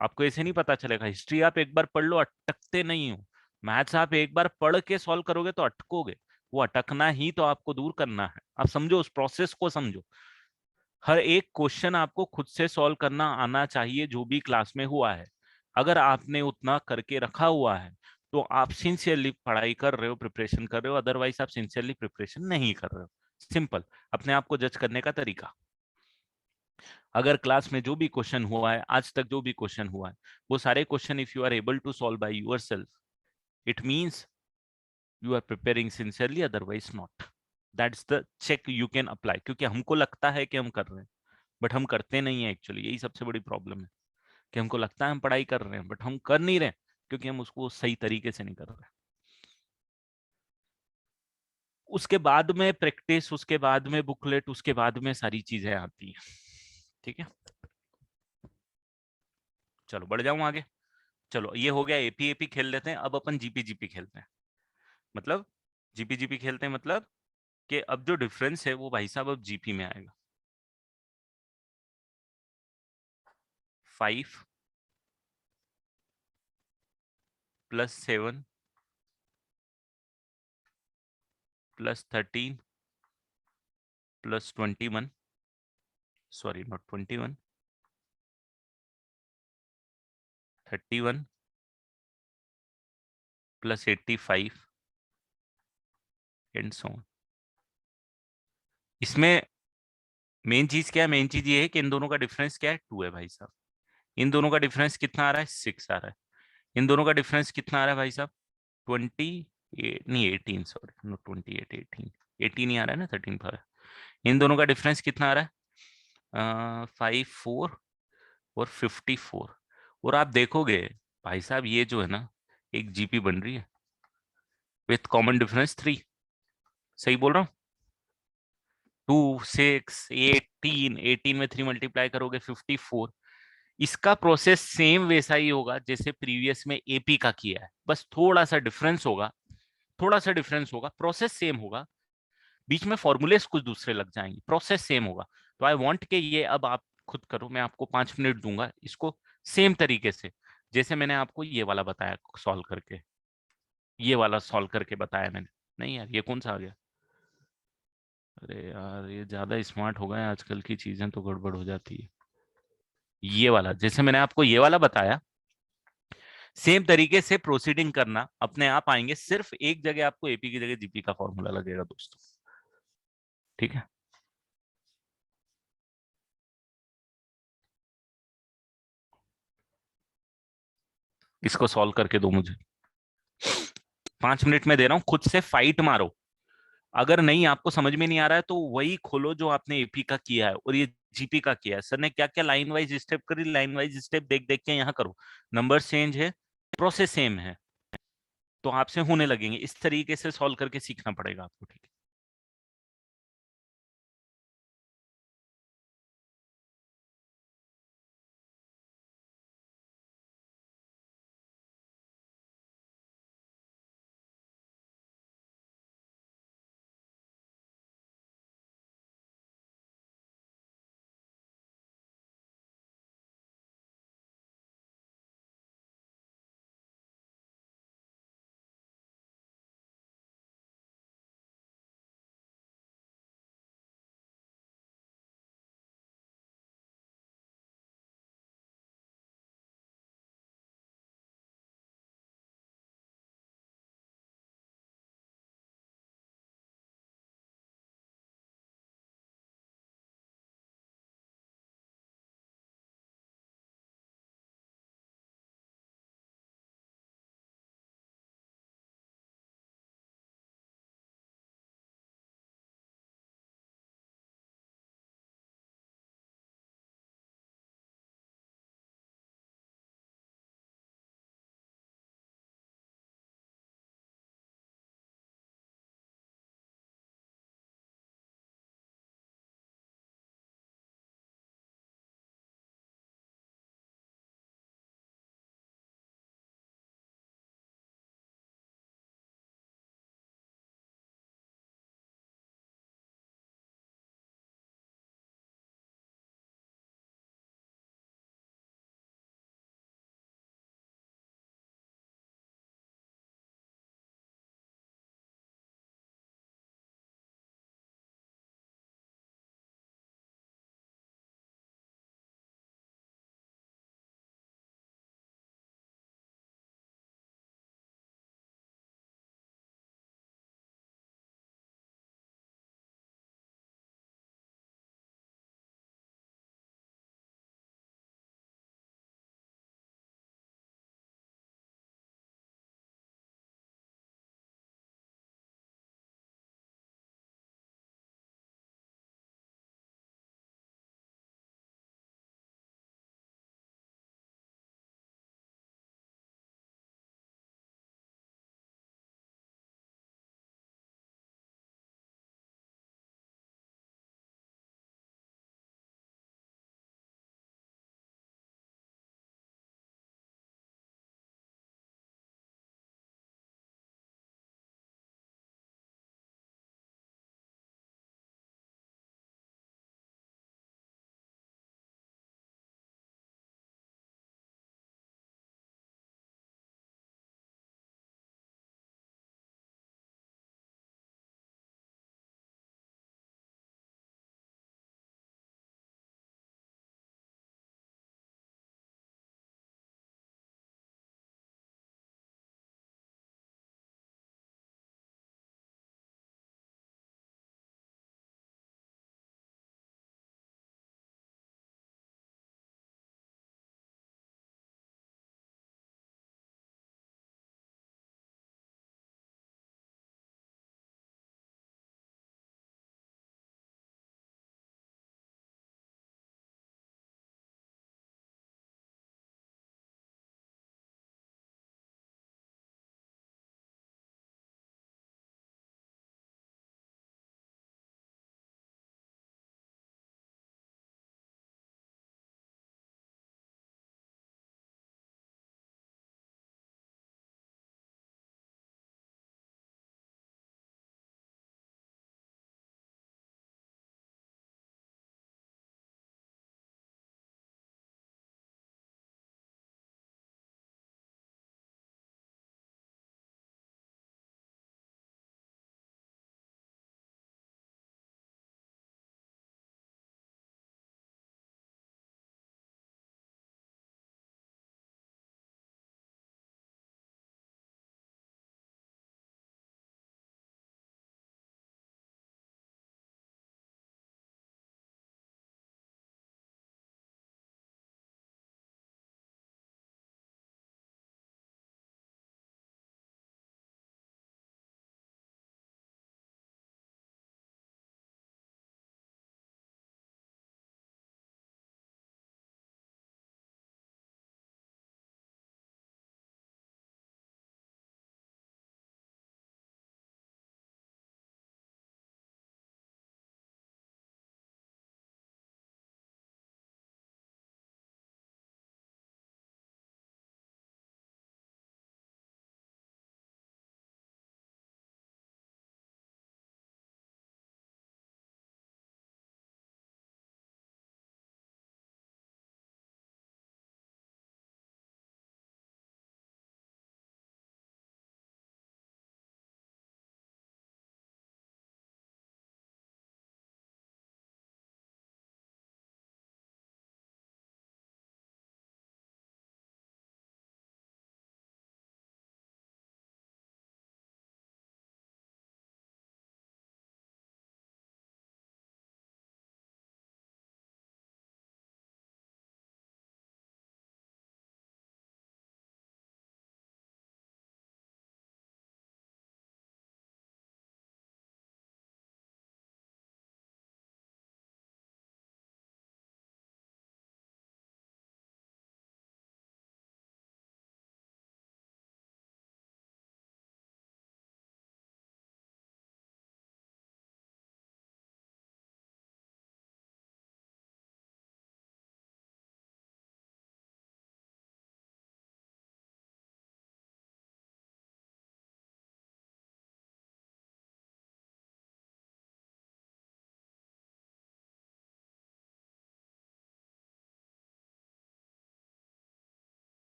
आपको ऐसे नहीं पता चलेगा। हिस्ट्री आप एक बार पढ़ लो, अटकते नहीं हो। मैथ्स आप एक बार पढ़ के सॉल्व करोगे तो अटकोगे। वो अटकना ही तो आपको दूर करना है। आप समझो, उस प्रोसेस को समझो। हर एक क्वेश्चन आपको खुद से सॉल्व करना आना चाहिए, जो भी क्लास में हुआ है। अगर आपने उतना करके रखा हुआ है तो आप सिंसियरली पढ़ाई कर रहे हो, प्रिपरेशन कर रहे हो। अदरवाइज आप सिंसियरली प्रिपरेशन नहीं कर रहे हो। सिंपल। अपने आप को जज करने का तरीका। अगर क्लास में जो भी क्वेश्चन हुआ है, आज तक जो भी क्वेश्चन हुआ है, वो सारे question if you are able to solve by yourself, it means you are preparing sincerely, otherwise not. That's the check you can apply. क्योंकि हमको लगता है कि हम कर रहे हैं, बट हम करते नहीं है एक्चुअली। यही सबसे बड़ी प्रॉब्लम है कि हमको लगता है हम पढ़ाई कर रहे हैं, बट हम कर नहीं रहे, क्योंकि हम उसको सही तरीके से नहीं कर रहे। उसके बाद में प्रैक्टिस, उसके बाद में बुकलेट, उसके बाद में सारी चीजें आती है। ठीक है, चलो बढ़ जाऊं आगे। चलो ये हो गया, एपी एपी खेल लेते हैं। अब अपन जीपी जीपी खेलते हैं। मतलब जीपी जीपी खेलते हैं, मतलब कि अब जो डिफरेंस है वो भाई साहब अब जीपी में आएगा। 5 + 7 + 13 + 21, sorry not 21, 31 + 85 and so on. इसमें मेन चीज क्या है? मेन चीज ये है कि इन दोनों का डिफरेंस क्या है? 2 है भाई साहब। इन दोनों का डिफरेंस कितना आ रहा है? 6 आ रहा है। इन दोनों का डिफरेंस कितना आ रहा है भाई साहब? 28 नहीं 18, सॉरी नो 28, 18 ही आ रहा है ना, 13 पर है। इन दोनों का डिफरेंस कितना आ रहा है? 54 और 54। और आप देखोगे भाई साहब, ये जो है ना, एक जीपी बन रही है विथ कॉमन डिफरेंस 3। सही बोल रहा हूँ? 2 6 18, 18 में 3 मल्टीप्लाई करोगे 54। इसका प्रोसेस सेम वैसा ही होगा जैसे प्रीवियस में एपी का किया है, बस थोड़ा सा डिफरेंस होगा। थोड़ा सा डिफरेंस होगा, प्रोसेस सेम होगा। बीच में फॉर्मूलेस कुछ दूसरे लग जाएंगे, प्रोसेस सेम होगा। तो आई वांट के ये अब आप खुद करो। मैं आपको 5 मिनट दूंगा इसको सेम तरीके से, जैसे मैंने आपको ये वाला बताया सॉल्व करके, ये वाला सॉल्व करके बताया मैंने। नहीं यार, ये कौन सा आ गया? अरे यार, ये ज्यादा स्मार्ट हो गए आजकल की चीजें तो गड़बड़ हो जाती है। ये वाला, जैसे मैंने आपको ये वाला बताया, सेम तरीके से प्रोसीडिंग करना, अपने आप आएंगे। सिर्फ एक जगह आपको एपी की जगह जीपी का फॉर्मूला लगेगा दोस्तों। ठीक है, इसको सॉल्व करके दो मुझे। 5 मिनट में दे रहा हूं, खुद से फाइट मारो। अगर नहीं आपको समझ में नहीं आ रहा है तो वही खोलो जो आपने एपी का किया है और ये जीपी का किया है। सर ने क्या क्या लाइन वाइज स्टेप करी, लाइन वाइज स्टेप देख देख के यहाँ करो। नंबर चेंज है, प्रोसेस सेम है, तो आपसे होने लगेंगे। इस तरीके से सॉल्व करके सीखना पड़ेगा आपको। ठीक है।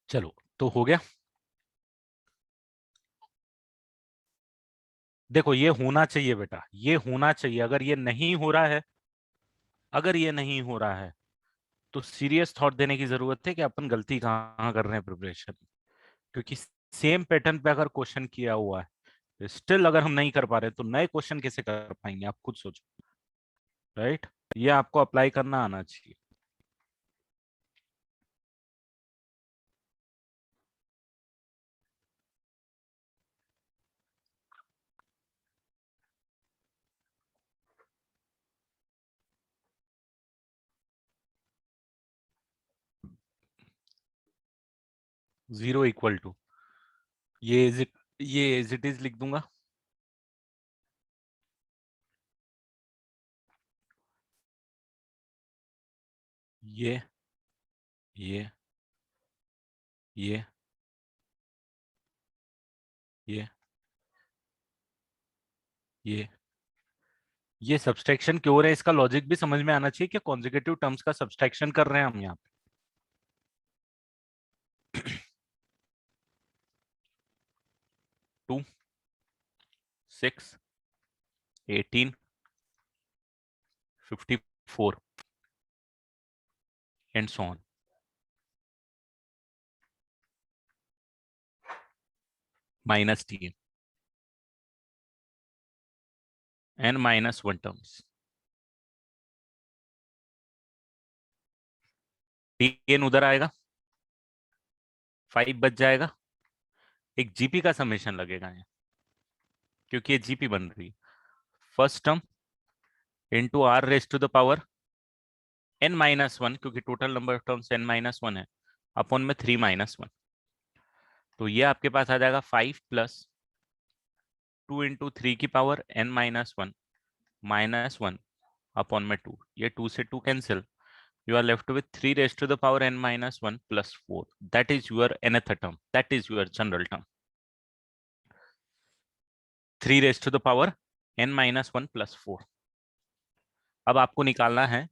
चलो तो हो गया। देखो ये होना चाहिए बेटा, ये होना चाहिए। अगर ये नहीं हो रहा है, अगर ये नहीं हो रहा है तो सीरियस थॉट देने की जरूरत है कि अपन गलती कहाँ कर रहे हैं प्रिपरेशन। क्योंकि सेम पैटर्न पे अगर क्वेश्चन किया हुआ है, स्टिल अगर हम नहीं कर पा रहे तो नए क्वेश्चन कैसे कर पाएंगे, आप खुद सोचो। राइट, ये आपको अप्लाई करना आना चाहिए। जीरो इक्वल टू, ये एज इट इज लिख दूंगा। ये ये ये ये ये सब्सट्रैक्शन क्यों हो रहा है, इसका लॉजिक भी समझ में आना चाहिए कि कॉन्जिक्यूटिव टर्म्स का सब्सट्रैक्शन कर रहे हैं हम यहाँ पे। 2 6 18 54 and so on, minus t and minus 1 terms। tn उधर आएगा, 5 बच जाएगा, एक जीपी का समेशन लगेगा यहाँ, क्योंकि ये जीपी बन रही है। First term into r raise to the power n minus 1, क्योंकि total number of terms n minus 1 है, अपॉन में 3 माइनस 1। तो ये आपके पास आ जाएगा 5 प्लस 2 इंटू 3 की power n minus 1 minus 1 upon में 2। ये 2 से 2 cancel, you are left with 3 raised to the power n minus 1 plus 4. That is your nth term. That is your general term. 3 raised to the power n minus 1 plus 4. अब आपको निकालना है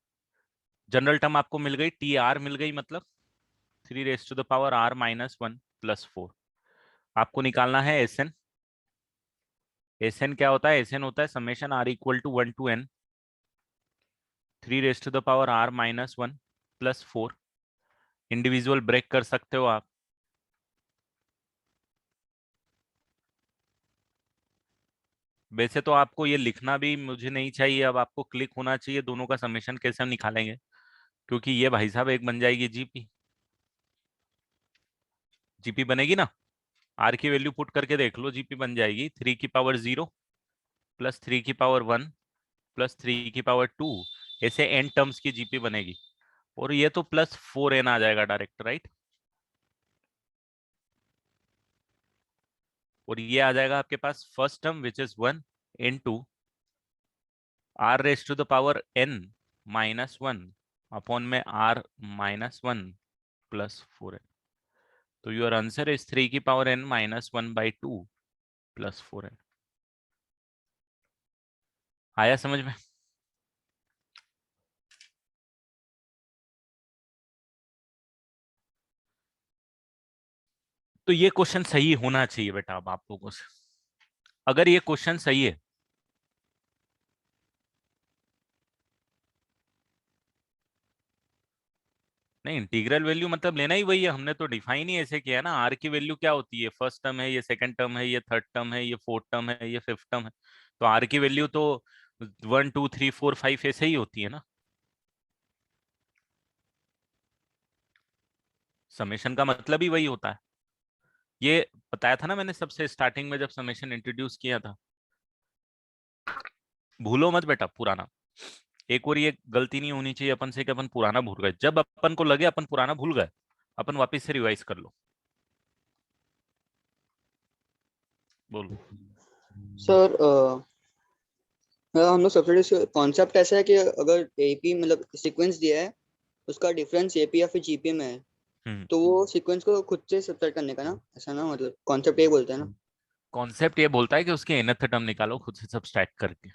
general term, आपको मिल गई T R मिल गई, मतलब 3 raised to the power r minus 1 plus 4। आपको निकालना है एस एन। एस एन क्या होता है, एस एन होता है summation r equal to 1 to n 3 raised to the power r minus 1 plus 4। Individual break कर सकते हो आप। वैसे तो आपको ये लिखना भी मुझे नहीं चाहिए, अब आपको क्लिक होना चाहिए दोनों का समेशन कैसे हम निकालेंगे, क्योंकि ये भाई साहब एक बन जाएगी जीपी। जीपी बनेगी ना, आर की वैल्यू पुट करके देख लो, जीपी बन जाएगी 3 की पावर 0 प्लस 3 की पावर 1 प्लस 3 की पावर 2, ऐसे एन टर्म्स की जीपी बनेगी। और ये तो प्लस 4n आ जाएगा डायरेक्ट, राइट। और ये आ जाएगा आपके पास first term which is 1 into R raise to the power n minus 1 upon में r माइनस 1 प्लस 4n। तो योर आंसर इज 3 की power n minus 1/2 plus 4n। आया समझ में? तो ये क्वेश्चन सही होना चाहिए बेटा अब आप लोगों से। अगर ये क्वेश्चन सही है, नहीं इंटीग्रल वैल्यू मतलब लेना ही वही है, हमने तो डिफाइन ही ऐसे किया है ना। आर की वैल्यू क्या होती है, फर्स्ट टर्म है, ये सेकंड टर्म है, ये थर्ड टर्म है, ये फोर्थ टर्म है, ये फिफ्थ टर्म है। तो आर की वैल्यू तो 1 2 3 4 5 ऐसे ही होती है ना। समेशन का मतलब ही वही होता है। ये बताया था ना मैंने सबसे स्टार्टिंग में जब समेशन इंट्रोड्यूस किया था। भूलो मत बेटा पुराना। एक और ये गलती नहीं होनी चाहिए अपन से कि अपन पुराना भूल गए। जब अपन को लगे अपन पुराना भूल गए, अपन वापस से रिवाइज कर लो। बोलो सर हम लोग सबसे कॉन्सेप्ट ऐसा है कि अगर एपी मतलब सीक्वेंस दिया है, उसका डिफरेंस एपी या फिर जीपी में है, तो वो सीक्वेंस को खुद से सब्ट्रैक्ट करने का ना, ऐसा ना, मतलब कॉन्सेप्ट ये बोलता है ना। कॉन्सेप्ट ये बोलता है कि उसके nth टर्म निकालो खुद से सब्सट्रैक्ट करके।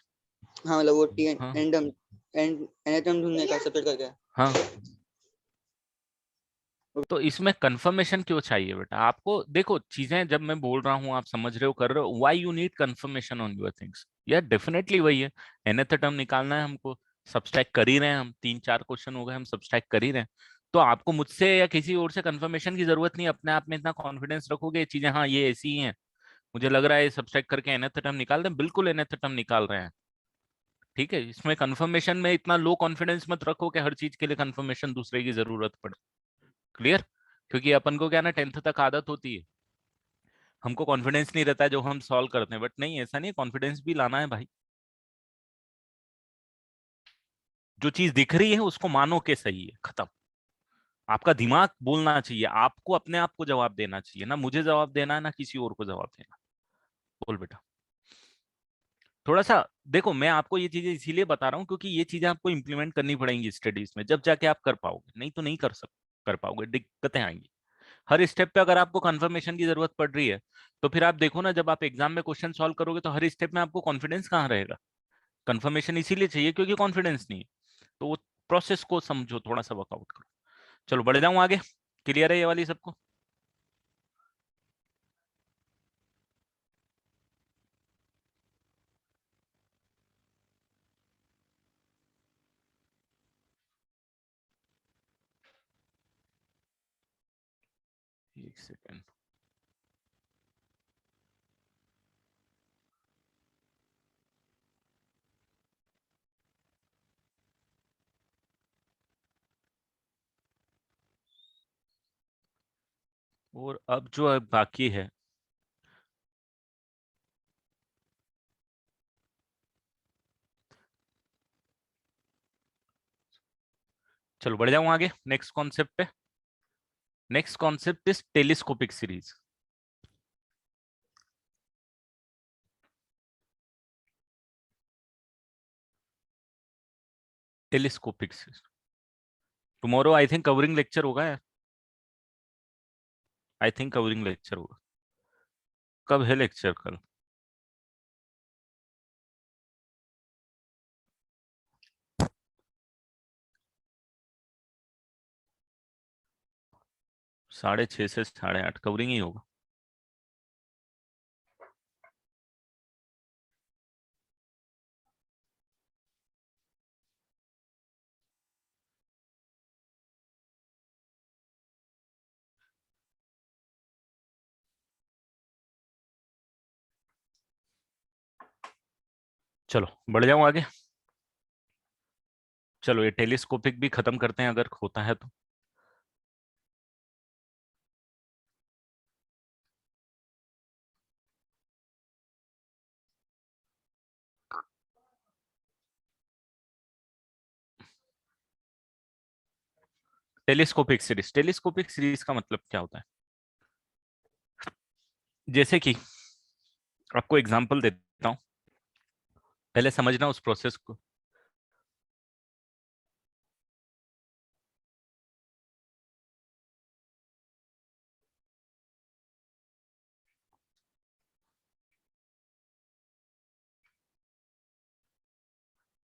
हाँ मतलब वो टी हाँ एन टर्म ढूंढने का सब्ट्रैक्ट करके। हाँ, तो इसमें कंफर्मेशन क्यों चाहिए बेटा आपको? देखो चीजें जब मैं बोल रहा हूँ आप समझ रहे हो, कर रहे हो, why you need confirmation on your things. यार डेफिनेटली वही है, nth टर्म निकालना है हमको, सब्सट्रैक्ट कर ही रहे हैं हम, 3-4 क्वेश्चन हो गए हम सब्सट्रैक्ट कर ही रहे हैं। तो आपको मुझसे या किसी और से कंफर्मेशन की जरूरत नहीं, अपने आप में इतना कॉन्फिडेंस रखोगे ये चीजें, हाँ ये ऐसी ही हैं, मुझे लग रहा है सब्सट्रैक्ट करके nth टर्म निकाल दें, बिल्कुल nth टर्म निकाल रहे हैं। ठीक है, इसमें कंफर्मेशन में इतना लो कॉन्फिडेंस मत रखो कि हर चीज के लिए कंफर्मेशन दूसरे की जरूरत पड़े। क्लियर? क्योंकि अपन को क्या ना 10th तक आदत होती है, हमको कॉन्फिडेंस नहीं रहता है जो हम सॉल्व करते हैं, बट नहीं ऐसा नहीं, कॉन्फिडेंस भी लाना है भाई। जो चीज दिख रही है उसको मानो के सही है, खत्म। आपका दिमाग बोलना चाहिए, आपको अपने आप को जवाब देना चाहिए, ना मुझे जवाब देना है ना किसी और को जवाब देना। बोल बेटा। थोड़ा सा देखो, मैं आपको ये चीजें इसीलिए बता रहा हूँ क्योंकि ये चीजें आपको इंप्लीमेंट करनी पड़ेंगी स्टडीज में, जब जाके आप कर पाओगे, नहीं तो नहीं कर पाओगे, दिक्कतें आएंगी। हर स्टेप पे अगर आपको कंफर्मेशन की जरूरत पड़ रही है, तो फिर आप देखो ना, जब आप एग्जाम में क्वेश्चन सॉल्व करोगे तो हर स्टेप में आपको कॉन्फिडेंस कहाँ रहेगा? कंफर्मेशन इसीलिए चाहिए क्योंकि कॉन्फिडेंस नहीं है। तो वो प्रोसेस को समझो, थोड़ा सा वर्कआउट करो। चलो बढ़ जाऊं आगे, क्लियर है ये वाली सबको? एक सेकेंड। और अब जो अब बाकी है, चलो बढ़ जाऊं आगे नेक्स्ट कॉन्सेप्ट पे। Next concept is telescopic series. Telescopic series tomorrow I think covering lecture होगा यार, आई थिंक कवरिंग लेक्चर होगा। कब है लेक्चर? कल? साढ़े 6 से 8:30 कवरिंग ही होगा। चलो बढ़ जाऊं आगे। चलो ये टेलीस्कोपिक भी खत्म करते हैं अगर होता है तो। टेलीस्कोपिक सीरीज का मतलब क्या होता है? जैसे कि आपको एग्जांपल देता हूं, पहले समझना उस प्रोसेस को।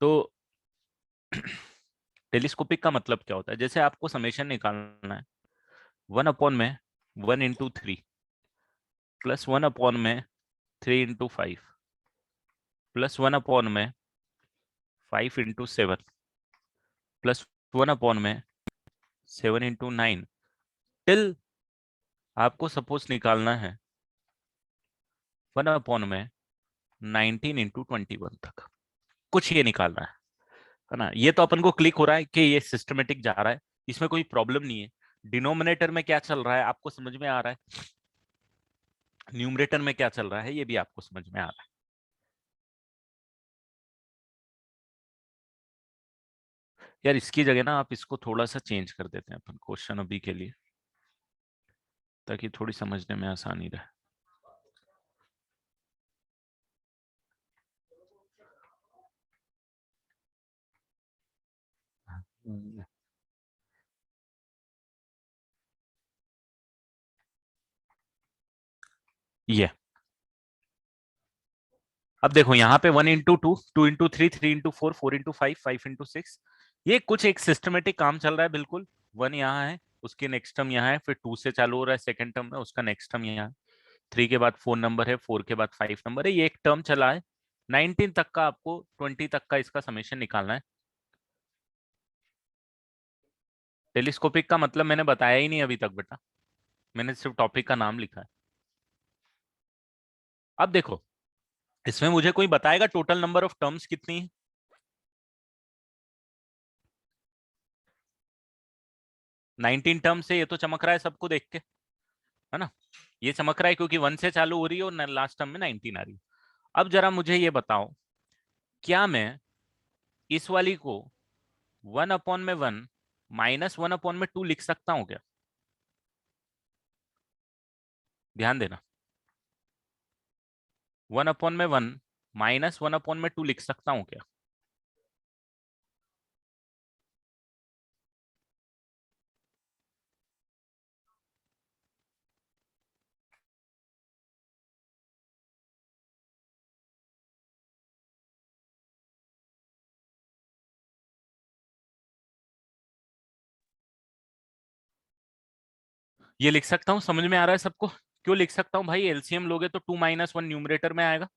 तो टेलीस्कोपिक का मतलब क्या होता है? जैसे आपको समेशन निकालना है, 1/में 1 × 3 प्लस 1/में 3 × 5 प्लस 1/में 5 × 7 प्लस 1/में 7 × 9 टिल आपको सपोज निकालना है 1/में 19 × 21 तक, कुछ ये निकालना है ना? ये तो अपन को क्लिक हो रहा है कि ये सिस्टमेटिक जा रहा है, इसमें कोई प्रॉब्लम नहीं है। डिनोमिनेटर में क्या चल रहा है आपको समझ में आ रहा है, न्यूमरेटर में क्या चल रहा है ये भी आपको समझ में आ रहा है। यार इसकी जगह ना आप इसको थोड़ा सा चेंज कर देते हैं अपन क्वेश्चन अभी के लिए, ताकि थोड़ी समझने में आसानी रहे। ये अब देखो यहाँ पे 1 × 2 2 × 3 3 × 4 4 × 5 5 × 6, ये कुछ एक सिस्टमेटिक काम चल रहा है बिल्कुल। 1 यहाँ है, उसकी नेक्स्ट टर्म यहाँ है, फिर 2 से चालू हो रहा है सेकंड टर्म में, उसका नेक्स्ट टर्म यहाँ है, 3 के बाद 4 नंबर है, 4 के बाद 5 नंबर है, ये एक टर्म चला है। 19 तक का आपको 20 तक का इसका समेशन निकालना है। टेलीस्कोपिक का मतलब मैंने बताया ही नहीं अभी तक बेटा, मैंने सिर्फ टॉपिक का नाम लिखा है। अब देखो इसमें मुझे कोई बताएगा टोटल नंबर ऑफ टर्म्स कितनी है? नाइनटीन टर्म से ये तो चमक रहा है सबको देख के, है ना? ये चमक रहा है क्योंकि 1 से चालू हो रही है और लास्ट टर्म में 19 आ रही है। अब जरा मुझे ये बताओ, क्या मैं इस वाली को 1/1 माइनस 1/2 लिख सकता हूं क्या? ध्यान देना, 1/1 माइनस 1/2 लिख सकता हूं क्या? ये लिख सकता हूं? समझ में आ रहा है सबको? क्यों लिख सकता हूं भाई? एलसीएम लोगे तो 2 - 1 न्यूमरेटर में आएगा,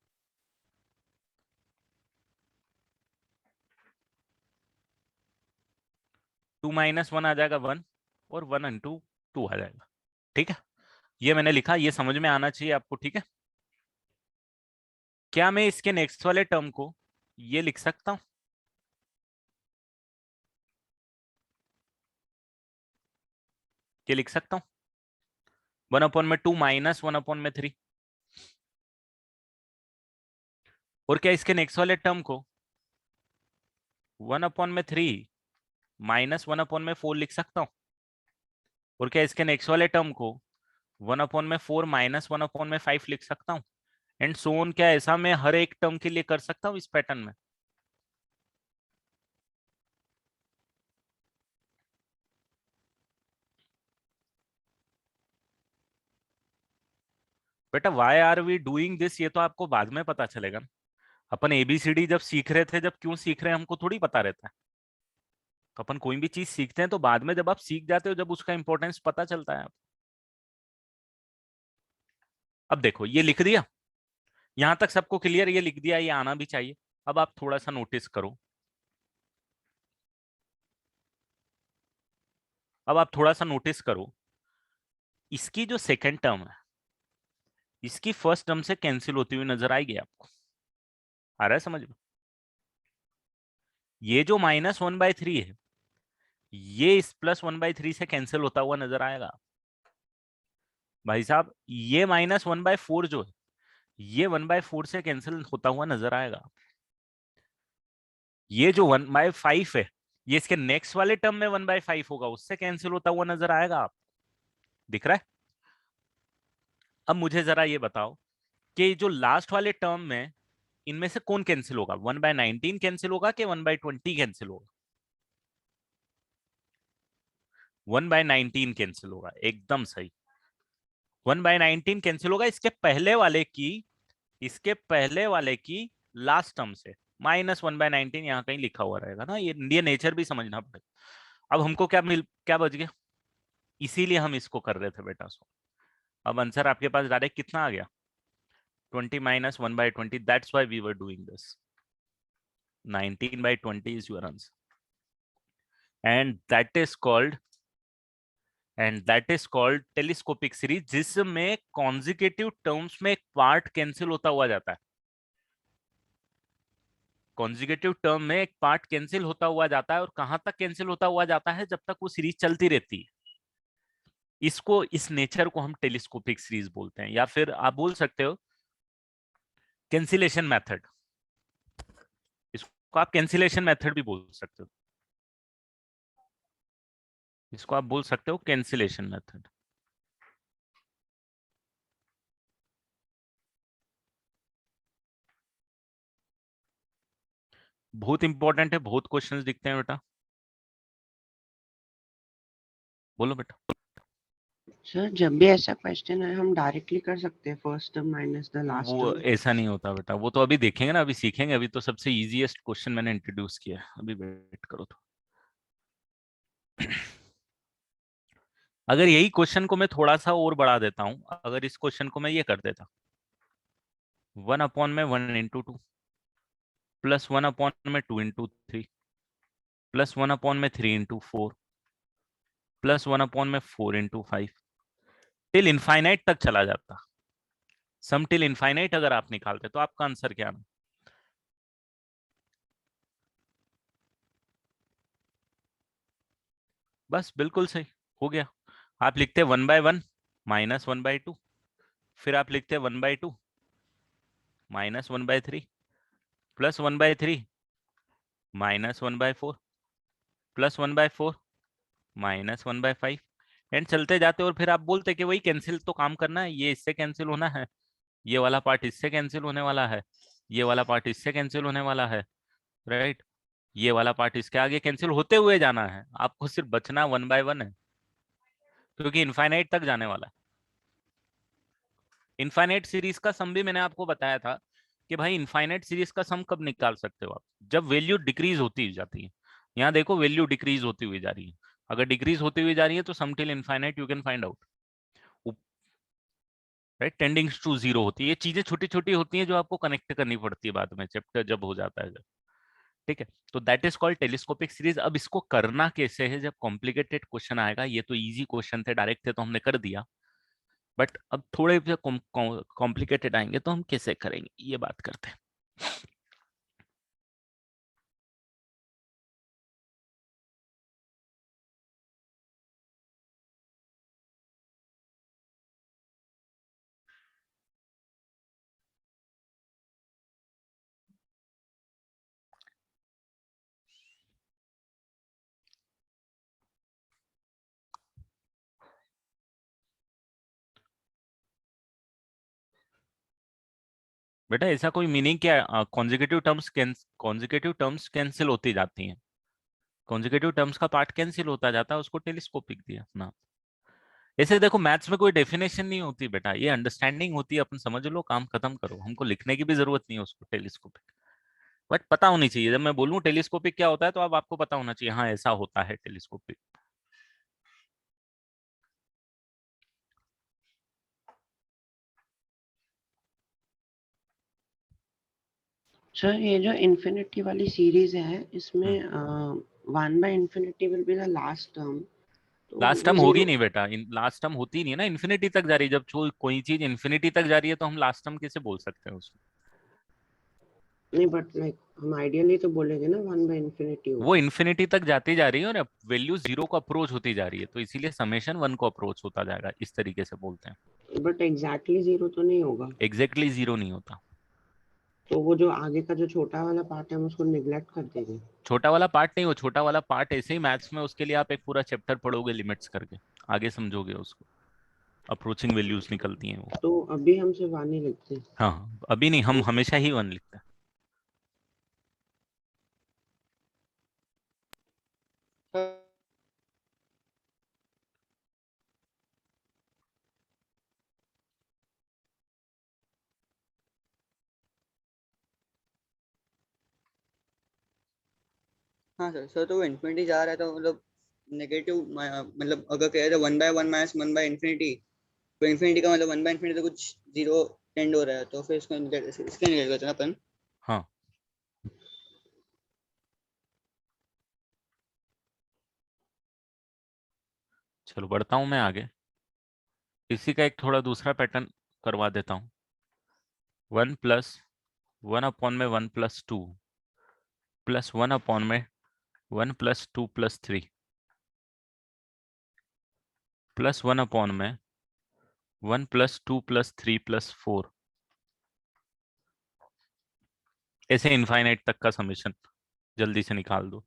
2 - 1 आ जाएगा 1, और 1 इंटू 2 आ जाएगा। ठीक है, ये मैंने लिखा, ये समझ में आना चाहिए आपको। ठीक है, क्या मैं इसके नेक्स्ट वाले टर्म को ये लिख सकता हूं? ये लिख सकता हूं 1/2 माइनस 1/3। और क्या इसके नेक्स्ट वाले टर्म को 1/3 माइनस 1/4 लिख सकता हूं? और क्या इसके नेक्स्ट वाले टर्म को 1/4 माइनस 1/5 लिख सकता हूं? And so on. क्या ऐसा मैं हर एक टर्म के लिए कर सकता हूं इस पैटर्न में? बेटा why are we doing this, ये तो आपको बाद में पता चलेगा ना। अपन एबीसीडी जब सीख रहे थे, जब क्यों सीख रहे हैं हमको थोड़ी पता रहता है। तो अपन कोई भी चीज सीखते हैं तो बाद में जब आप सीख जाते हो, जब उसका इंपॉर्टेंस पता चलता है आप। अब देखो ये लिख दिया, यहां तक सबको क्लियर? ये लिख दिया, ये आना भी चाहिए। अब आप थोड़ा सा नोटिस करो, अब आप थोड़ा सा नोटिस करो, इसकी जो सेकंड टर्म है इसकी फर्स्ट टर्म से कैंसिल होती हुई नजर आएगी आपको? आ रहा है समझ में? ये जो -1/3 है ये इस +1/3 से कैंसिल होता हुआ नजर आएगा भाई साहब। ये -1/4 जो है ये 1/4 से कैंसिल होता हुआ नजर आएगा। ये जो 1/5 है ये इसके नेक्स्ट वाले टर्म में 1/5 होगा, उससे कैंसिल होता हुआ नजर आएगा। आप दिख रहा है? अब मुझे जरा ये बताओ कि जो लास्ट वाले टर्म में इनमें से कौन कैंसिल होगा? 1/19 कैंसिल होगा कि 1/20 कैंसिल होगा? 1/19 कैंसिल होगा, एकदम सही। 1/19 कैंसिल होगा इसके पहले वाले की लास्ट टर्म से। -1/19 यहाँ कहीं लिखा हुआ रहेगा ना, ये इंडियन नेचर भी समझना पड़ेगा। अब हमको क्या बच गया? इसीलिए हम इसको कर रहे थे बेटा। सो अब आंसर आपके पास डायरेक्ट कितना आ गया? 20 - 1/20। That's why we were doing this. 19/20 is your answer, and that is called telescopic series, जिसमें कॉन्जिक्यूटिव टर्म्स में एक पार्ट कैंसिल होता हुआ जाता है। कॉन्जिक्यूटिव टर्म में एक पार्ट कैंसिल होता हुआ जाता है, और कहां तक कैंसिल होता हुआ जाता है? जब तक वो सीरीज चलती रहती है। इसको, इस नेचर को हम टेलीस्कोपिक सीरीज बोलते हैं, या फिर आप बोल सकते हो कैंसिलेशन मेथड। इसको आप कैंसिलेशन मेथड भी बोल सकते हो, इसको आप बोल सकते हो कैंसिलेशन मेथड। बहुत इंपॉर्टेंट है, बहुत क्वेश्चंस दिखते हैं बेटा। बोलो बेटा। सर जब भी ऐसा क्वेश्चन है हम डायरेक्टली कर सकते हैं first term minus the last वो टर्म। ऐसा नहीं होता बेटा, वो तो अभी देखेंगे ना, अभी सीखेंगे। अभी तो सबसे इजीएस्ट क्वेश्चन मैंने इंट्रोड्यूस किया है, अभी वेट करो तो। अगर यही क्वेश्चन को मैं थोड़ा सा और बढ़ा देता हूं, अगर इस क्वेश्चन को मैं ये कर देता 1/1 plus 1/2 plus 3/4 plus 4/5 till infinite तक चला जाता, सम टिल इनफाइनाइट अगर आप निकालते तो आपका आंसर क्या है? बस बिल्कुल सही हो गया। आप लिखते 1/1 -1/2, फिर आप लिखते 1/2 -1/3 प्लस 1/3 -1/4 प्लस 1/4 -1/5 एंड चलते जाते, और फिर आप बोलते कि वही कैंसिल तो काम करना है, ये इससे कैंसिल होना है, ये वाला पार्ट इससे कैंसिल होने वाला है, ये वाला पार्ट इससे कैंसिल होने वाला है, राइट, ये वाला पार्ट इसके आगे कैंसिल होते हुए जाना है, आपको सिर्फ बचना 1/1 है, क्योंकि इनफाइनाइट तक जाने वाला है। इनफाइनाइट सीरीज का सम भी मैंने आपको बताया था कि भाई इनफाइनाइट सीरीज का सम कब निकाल सकते हो आप, जब वैल्यू डिक्रीज होती जाती है। यहाँ देखो वैल्यू डिक्रीज होती हुई जा रही है, अगर डिक्रीज होती हुई जा रही है तो sum till infinite you can find out, right, tendings to zero होती है। ये चीजें छोटी छोटी होती हैं जो आपको कनेक्ट करनी पड़ती है बाद में चैप्टर जब हो जाता है जब, ठीक है। तो that is called telescopic series. अब इसको करना कैसे है, जब कॉम्प्लिकेटेड क्वेश्चन आएगा, ये तो इजी क्वेश्चन थे, डायरेक्ट थे तो हमने कर दिया, बट अब थोड़े से कॉम्प्लिकेटेड आएंगे तो हम कैसे करेंगे ये बात करते हैं। बेटा ऐसा कोई मीनिंग क्या है, कॉन्जिक्यूटिव टर्म्स कैंसिल होती जाती हैं, कॉन्जिक्यूटिव टर्म्स का पार्ट कैंसिल होता जाता है, उसको टेलीस्कोपिक दिया ना। ऐसे देखो मैथ्स में कोई डेफिनेशन नहीं होती बेटा, ये अंडरस्टैंडिंग होती है, अपन समझ लो काम खत्म करो, हमको लिखने की भी जरूरत नहीं है उसको टेलीस्कोपिक, बट पता होनी चाहिए, जब मैं बोलूं टेलीस्कोपिक क्या होता है तो अब आपको पता होना चाहिए हाँ ऐसा होता है टेलीस्कोपिक। सर ये जो इन्फिनिटी वाली सीरीज है इसमें 1/∞ will be the last term, तो लास्ट वो टर्म होगी जीरो। नहीं बेटा, लास्ट टर्म होती नहीं है ना, इन्फिनिटी तक जा रही है, जब कोई चीज इन्फिनिटी तक जा रही है तो हम लास्ट टर्म कैसे बोल सकते हैं उसको? नहीं बट लाइक हम आइडियली तो बोलेंगे ना 1/∞ वो होगा। इन्फिनिटी तक जाती जा रही है और वैल्यू जीरो को अप्रोच होती जा रही है, तो इसीलिए समेशन वन को अप्रोच होता जाएगा, इस तरीके से बोलते हैं। बट एग्जैक्टली जीरो तो नहीं होगा। एग्जैक्टली जीरो नहीं होता। तो वो जो आगे का जो छोटा वाला पार्ट है हम उसको निगलेक्ट कर देंगे। छोटा वाला पार्ट नहीं, वो छोटा वाला पार्ट ऐसे ही मैथ्स में, उसके लिए आप एक पूरा चैप्टर पढ़ोगे लिमिट्स करके, आगे समझोगे उसको, अप्रोचिंग वैल्यूज निकलती हैं वो। तो अभी हम सिर्फ 1 ही लिखते हैं। हाँ अभी नहीं, हम हमेशा ही वन लिखते हैं। हाँ सर, तो वो इन्फिनिटी जा रहा है तो मतलब नेगेटिव, मतलब अगर कह रहे थे 1/1 माइनस 1/∞, तो इन्फिनिटी का मतलब 1/∞ तो कुछ जीरो टेंड हो रहा है, तो फिर इसको इसके निकल करते हैं अपन। हाँ चलो बढ़ता हूँ मैं आगे, इसी का एक थोड़ा दूसरा पैटर्न करवा देता हूँ। 1+1/(1+2) +1/(1+2+3) +1/(1+2+3+4), ऐसे इनफाइनाइट तक का समेशन जल्दी से निकाल दो।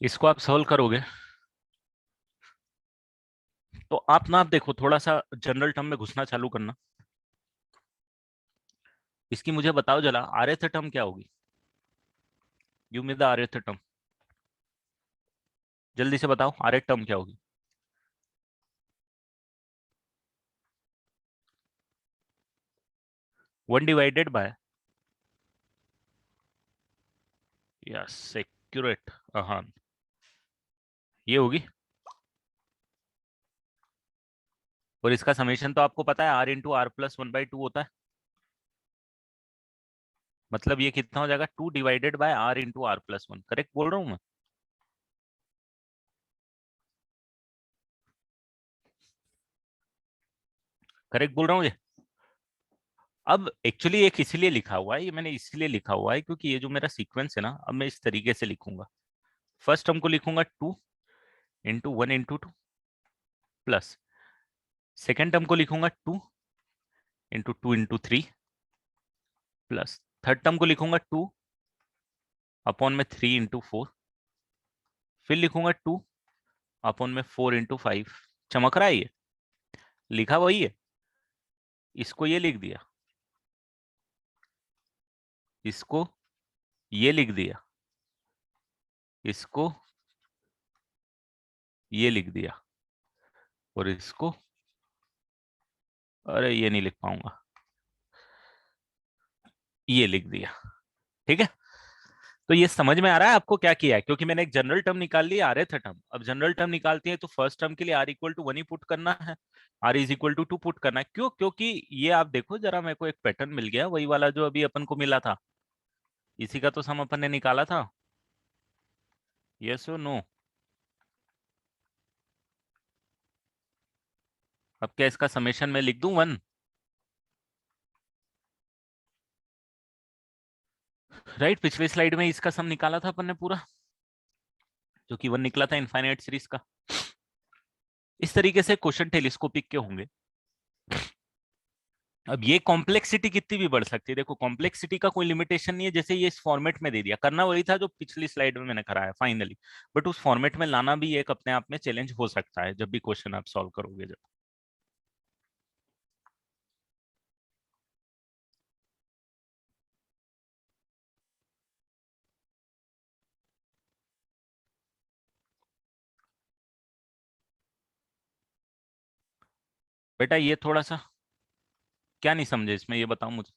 इसको आप सॉल्व करोगे तो आप देखो, थोड़ा सा जनरल टर्म में घुसना चालू करना। इसकी मुझे बताओ जरा, आरएथ टर्म क्या होगी? गिव मी द आरएथ टर्म, जल्दी से बताओ, आरएथ टर्म क्या होगी? One divided by, yes accurate, हाँ ये होगी। और इसका समेशन तो आपको पता है, आर इंटू आर प्लस 1/2 होता है। मतलब ये कितना हो जाएगा, 2 divided by r into r plus 1। Correct बोल रहा हूं मैं? करेक्ट बोल रहा हूँ ये? अब एक्चुअली एक इसलिए लिखा हुआ है, ये मैंने इसलिए लिखा हुआ है क्योंकि ये जो मेरा सीक्वेंस है ना, अब मैं इस तरीके से लिखूंगा। फर्स्ट टर्म को लिखूंगा 2 into 1 into 2 plus, second term को लिखूंगा 2 into 2 into 3 plus, third term को लिखूंगा 2 अपॉन में 3 इंटू 4, फिर लिखूंगा 2 अपॉन में 4 इंटू 5। चमक रहा है ये? लिखा वही है, इसको ये लिख दिया, इसको ये लिख दिया, इसको ये लिख दिया, और इसको, अरे ये नहीं लिख पाऊंगा, ये लिख दिया। ठीक है, तो ये समझ में आ रहा है आपको क्या किया है? क्योंकि मैंने एक जनरल टर्म निकाल ली, आर एथ टर्म। अब जनरल टर्म निकालती है तो फर्स्ट टर्म के लिए आर इक्वल टू 1 ही पुट करना है, r is equal to 2 put करना है। क्यों? क्योंकि ये आप देखो जरा, मेरे को एक पैटर्न मिल गया, वही वाला जो अभी अपन को मिला था, इसी का तो सम अपन ने निकाला था। यस और नो? अब क्या इसका समेशन में लिख दूं 1? राइट, पिछले स्लाइड में इसका सम निकाला था अपन ने पूरा, जो कि 1 निकला था इनफाइनाइट सीरीज का। इस तरीके से क्वेश्चन टेलीस्कोपिक के होंगे। अब ये कॉम्प्लेक्सिटी कितनी भी बढ़ सकती है, देखो कॉम्प्लेक्सिटी का कोई लिमिटेशन नहीं है। जैसे ये इस फॉर्मेट में दे दिया, करना वही था जो पिछली स्लाइड में मैंने कराया फाइनली, बट उस फॉर्मेट में लाना भी एक अपने आप में चैलेंज हो सकता है जब भी क्वेश्चन आप सॉल्व करोगे जब। बेटा ये थोड़ा सा क्या नहीं समझे इसमें, ये बताओ मुझे।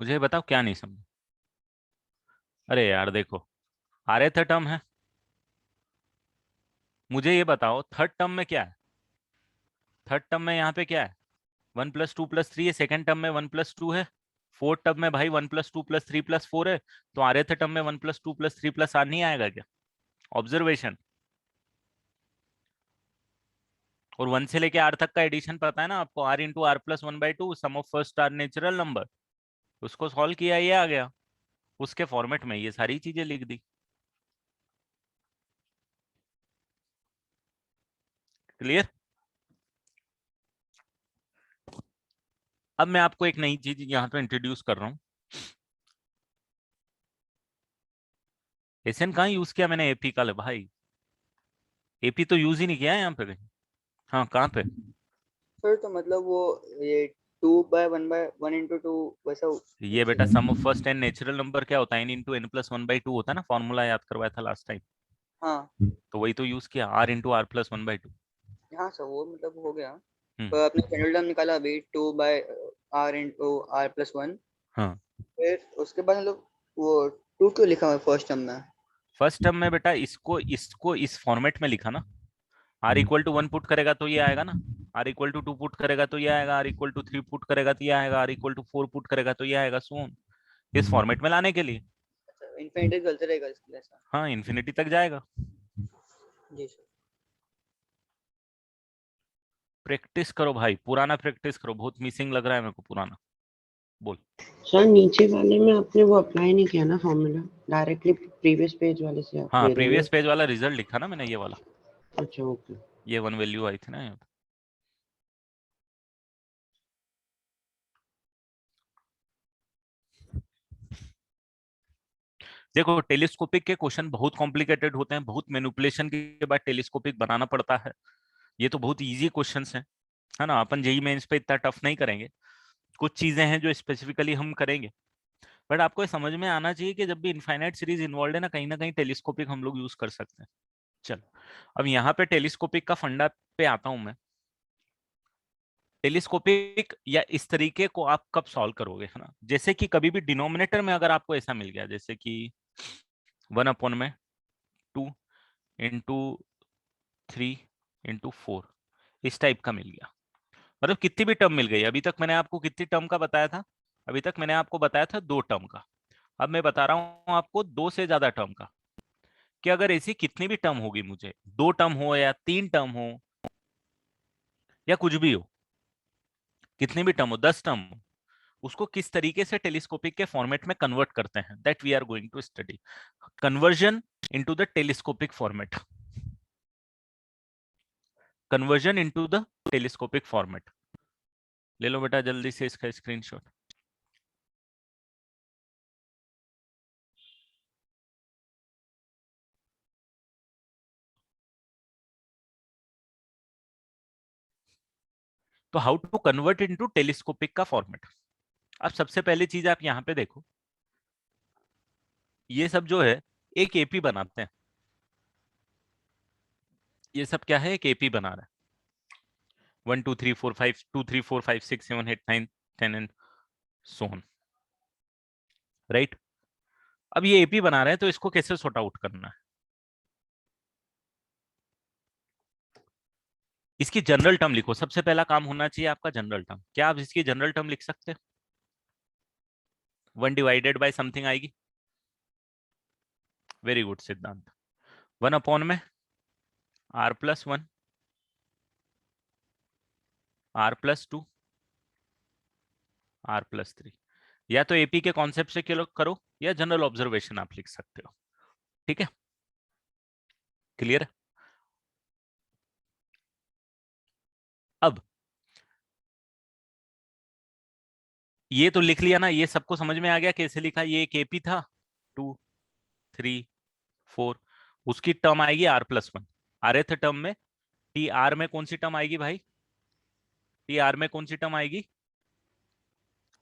मुझे ये बताओ क्या नहीं समझे। अरे यार देखो, आर एथ टर्म है, मुझे ये बताओ थर्ड टर्म में क्या है? थर्ड टर्म में यहाँ पे क्या है? 1 प्लस 2 प्लस 3 है, सेकेंड टर्म में 1 प्लस 2 है, फोर्थ टर्म में भाई 1 प्लस 2 प्लस 3 प्लस 4 है। तो आर एथ टर्म में 1 प्लस 2 प्लस 3 प्लस आर नहीं आएगा क्या? ऑब्जर्वेशन। और 1 से लेके आर तक का एडिशन पता है ना आपको, r into r plus 1/2 sum of first r natural number. उसको सॉल्व किया, ये आ गया, उसके फॉर्मेट में ये सारी चीजें लिख दी। क्लियर? अब मैं आपको एक नई चीज यहाँ पे इंट्रोड्यूस कर रहा हूँ। एसएन कहाँ यूज किया मैंने एपी का? ले भाई, एपी तो यूज ही नहीं किया है यहाँ पे कहीं। हाँ कहाँ पे? सर तो मतलब वो ये 2/1 इंटू 2 वैसा ये बेटा sum of first N natural number क्या होता है, n इंटू n प्लस 1/2 होता है ना, फॉर्मूला याद करवाया था लास्ट टाइम। हाँ तो वही तो यूज किया, आर इंटू आर प्लस 1/2। हाँ सर वो मतलब हो गया। हम्म। पर आपने जनरल टर्म निकाला अभी 2/r इंटू r प्लस 1, हाँ, फिर उसके बाद मतलब वो 2 क्यों लिखा हुआ है फर्स्ट टर्म में? फर्स्ट टर्म में बेटा इसको इसको इस फॉर्मेट में लिखा ना, आर इक्वल टू 1 पुट करेगा तो ये आएगा ना, आर इक्वल टू 2 पुट करेगा तो ये आएगा, आर इक्वल टू 3 पुट करेगा तो ये आएगा, आर इक्वल टू 4 पुट करेगा तो ये आएगा, सो ऑन। इस फॉर्मेट में लाने के लिए। इनफिनिटी चलते रहेगा इसके ऐसा? हाँ, इन्फिनिटी तक जाएगा। जी सर। प्रैक्टिस करो भाई, पुराना प्रैक्टिस करो, बहुत मिसिंग लग रहा है मेरे को पुराना। बोल। सर नीचे वाले में आपने वो अप्लाई नहीं किया ना फॉर्मूला, डायरेक्टली प्रीवियस पेज वाले से आप हाँ, ले रहे हो प्रीवियस ना? पेज वाला रिजल्ट लिखा ना मैंने, ये वाला, अच्छा ओके। ये 1 वैल्यू आई थी ना यहाँ पे। देखो टेलीस्कोपिक के क्वेश्चन बहुत कॉम्प्लिकेटेड होते हैं, बहुत मैनिपुलेशन के बाद टेलीस्कोपिक बनाना पड़ता है। ये तो बहुत इजी क्वेश्चंस हैं, है ना। अपन जेईई मेंस पे इतना टफ नहीं करेंगे, कुछ चीजें हैं जो स्पेसिफिकली हम करेंगे, बट आपको ये समझ में आना चाहिए कि जब भी इनफाइनाइट सीरीज इन्वॉल्व है ना कहीं टेलीस्कोपिक हम लोग यूज कर सकते हैं। चलो अब यहाँ पे टेलीस्कोपिक का फंडा पे आता हूं मैं। टेलीस्कोपिक या इस तरीके को आप कब सॉल्व करोगे, है ना, जैसे कि कभी भी डिनोमिनेटर में अगर आपको ऐसा मिल गया जैसे कि 1 में 2 इंटू 3 इंटू 4, इस टाइप का मिल गया, मतलब कितनी भी टर्म मिल गई। अभी तक मैंने आपको कितनी टर्म का बताया था, अभी तक मैंने आपको बताया था 2 टर्म का। अब मैं बता रहा हूं आपको 2 से ज्यादा टर्म का, कि अगर ऐसी कितनी भी टर्म होगी, मुझे 2 टर्म हो या 3 टर्म हो या कुछ भी हो, कितनी भी टर्म हो, 10 टर्म हो, उसको किस तरीके से टेलीस्कोपिक के फॉर्मेट में कन्वर्ट करते हैं, that we are going to study. Conversion into the telescopic format, conversion into the telescopic format. ले लो बेटा जल्दी से इसका स्क्रीनशॉट। तो how to convert into telescopic का फॉर्मेट। अब सबसे पहली चीज आप यहां पे देखो, ये सब जो है एक एपी बनाते हैं, ये सब क्या है, एक एपी बना रहा है, 1 2 3 4 5 2 3 4 5 6 7 8 9 10 एंड सो ऑन, राइट। अब ये एपी बना रहे हैं तो इसको कैसे सॉर्ट आउट करना है। इसकी जनरल टर्म लिखो, सबसे पहला काम होना चाहिए आपका जनरल टर्म। क्या आप इसकी जनरल टर्म लिख सकते हैं? 1 डिवाइडेड बाय समथिंग आएगी, वेरी गुड सिद्धांत। 1 अपॉन में r+1 r+2 r+3, या तो एपी के कॉन्सेप्ट से करो या जनरल ऑब्जर्वेशन आप लिख सकते हो, ठीक है, क्लियर। अब ये तो लिख लिया ना, ये सबको समझ में आ गया कैसे लिखा। ये एक एपी था 2 3 4, उसकी टर्म आएगी r+1, rth टर्म में टी आर में कौन सी टर्म आएगी भाई, टी आर में कौन सी टर्म आएगी,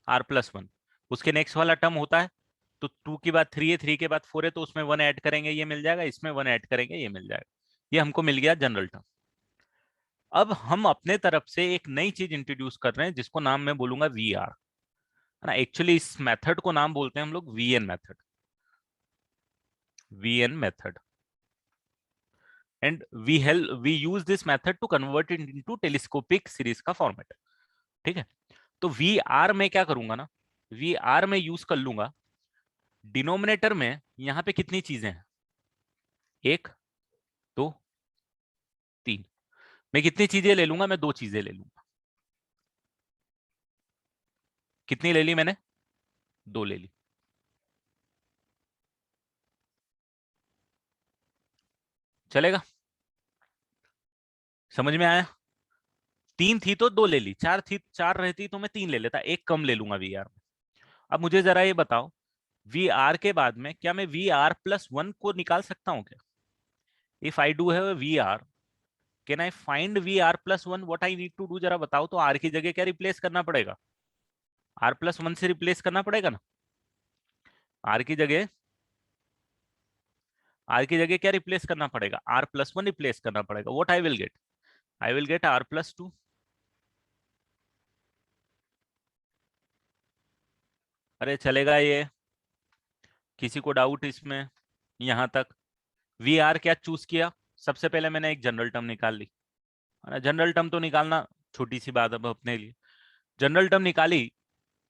r+1। उसके नेक्स्ट वाला टर्म होता है, तो 2 के बाद 3 है, 3 के बाद 4 है, तो उसमें 1 ऐड करेंगे ये मिल जाएगा, इसमें 1 ऐड करेंगे ये मिल जाएगा। ये हमको मिल गया जनरल टर्म। अब हम अपने तरफ से एक नई चीज इंट्रोड्यूस कर रहे हैं जिसको नाम मैं बोलूंगा वी आर, है ना। एक्चुअली इस मेथड को नाम बोलते हैं हम लोग VN method, VN method. And we use this method to convert it into telescopic series का फॉर्मेट, ठीक है। तो वी आर में क्या करूंगा ना, वी आर में यूज कर लूंगा डिनोमिनेटर में, यहां पे कितनी चीजें हैं, 1 2 3, मैं कितनी चीजें ले लूंगा, मैं 2 चीजें ले लूंगा। कितनी ले ली मैंने, 2 ले ली, चलेगा, समझ में आया। 3 थी तो 2 ले ली, 4 थी, 4 रहती तो मैं 3 ले लेता, एक कम ले लूंगा वी आर में। अब मुझे जरा ये बताओ, वी आर के बाद में क्या मैं VR+1 को निकाल सकता हूँ क्या? If I do have V r, can I find VR+1, what I need to do, जरा बताओ तो। आर की जगह क्या रिप्लेस करना पड़ेगा, r+1 से रिप्लेस करना पड़ेगा ना। आर की जगह, आर की जगह क्या रिप्लेस करना पड़ेगा, r+1 रिप्लेस करना पड़ेगा। What I will get r+2। अरे चलेगा ये, किसी को डाउट इसमें यहां तक? वी आर क्या चूज किया, सबसे पहले मैंने एक जनरल टर्म निकाल ली, है ना। जनरल टर्म तो निकालना छोटी सी बात अब अपने लिए, जनरल टर्म निकाली,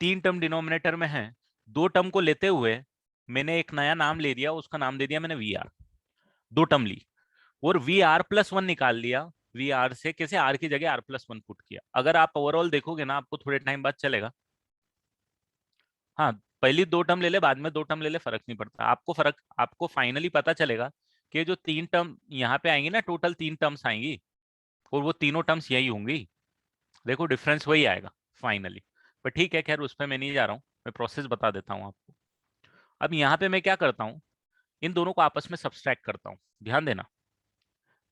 3 टर्म डिनोमिनेटर में है, 2 टर्म को लेते हुए मैंने एक नया नाम ले दिया, उसका नाम दे दिया मैंने वी आर, 2 टर्म ली, और VR+1 निकाल लिया। वी आर से कैसे, आर की जगह r+1 पुट किया। अगर आप ओवरऑल देखोगे ना, आपको थोड़े टाइम बाद चलेगा, हाँ पहली 2 टर्म ले ले, बाद में 2 टर्म ले ले, फर्क नहीं पड़ता आपको। फर्क आपको फाइनली पता चलेगा कि जो 3 टर्म यहाँ पे आएंगी ना, टोटल 3 टर्म्स आएंगी, और वो तीनों टर्म्स यही होंगी। देखो डिफरेंस वही आएगा फाइनली, पर ठीक है, खैर उस पर मैं नहीं जा रहा हूँ, मैं प्रोसेस बता देता हूँ आपको। अब यहाँ पे मैं क्या करता हूँ, इन दोनों को आपस में सब्सट्रैक्ट करता हूं, ध्यान देना,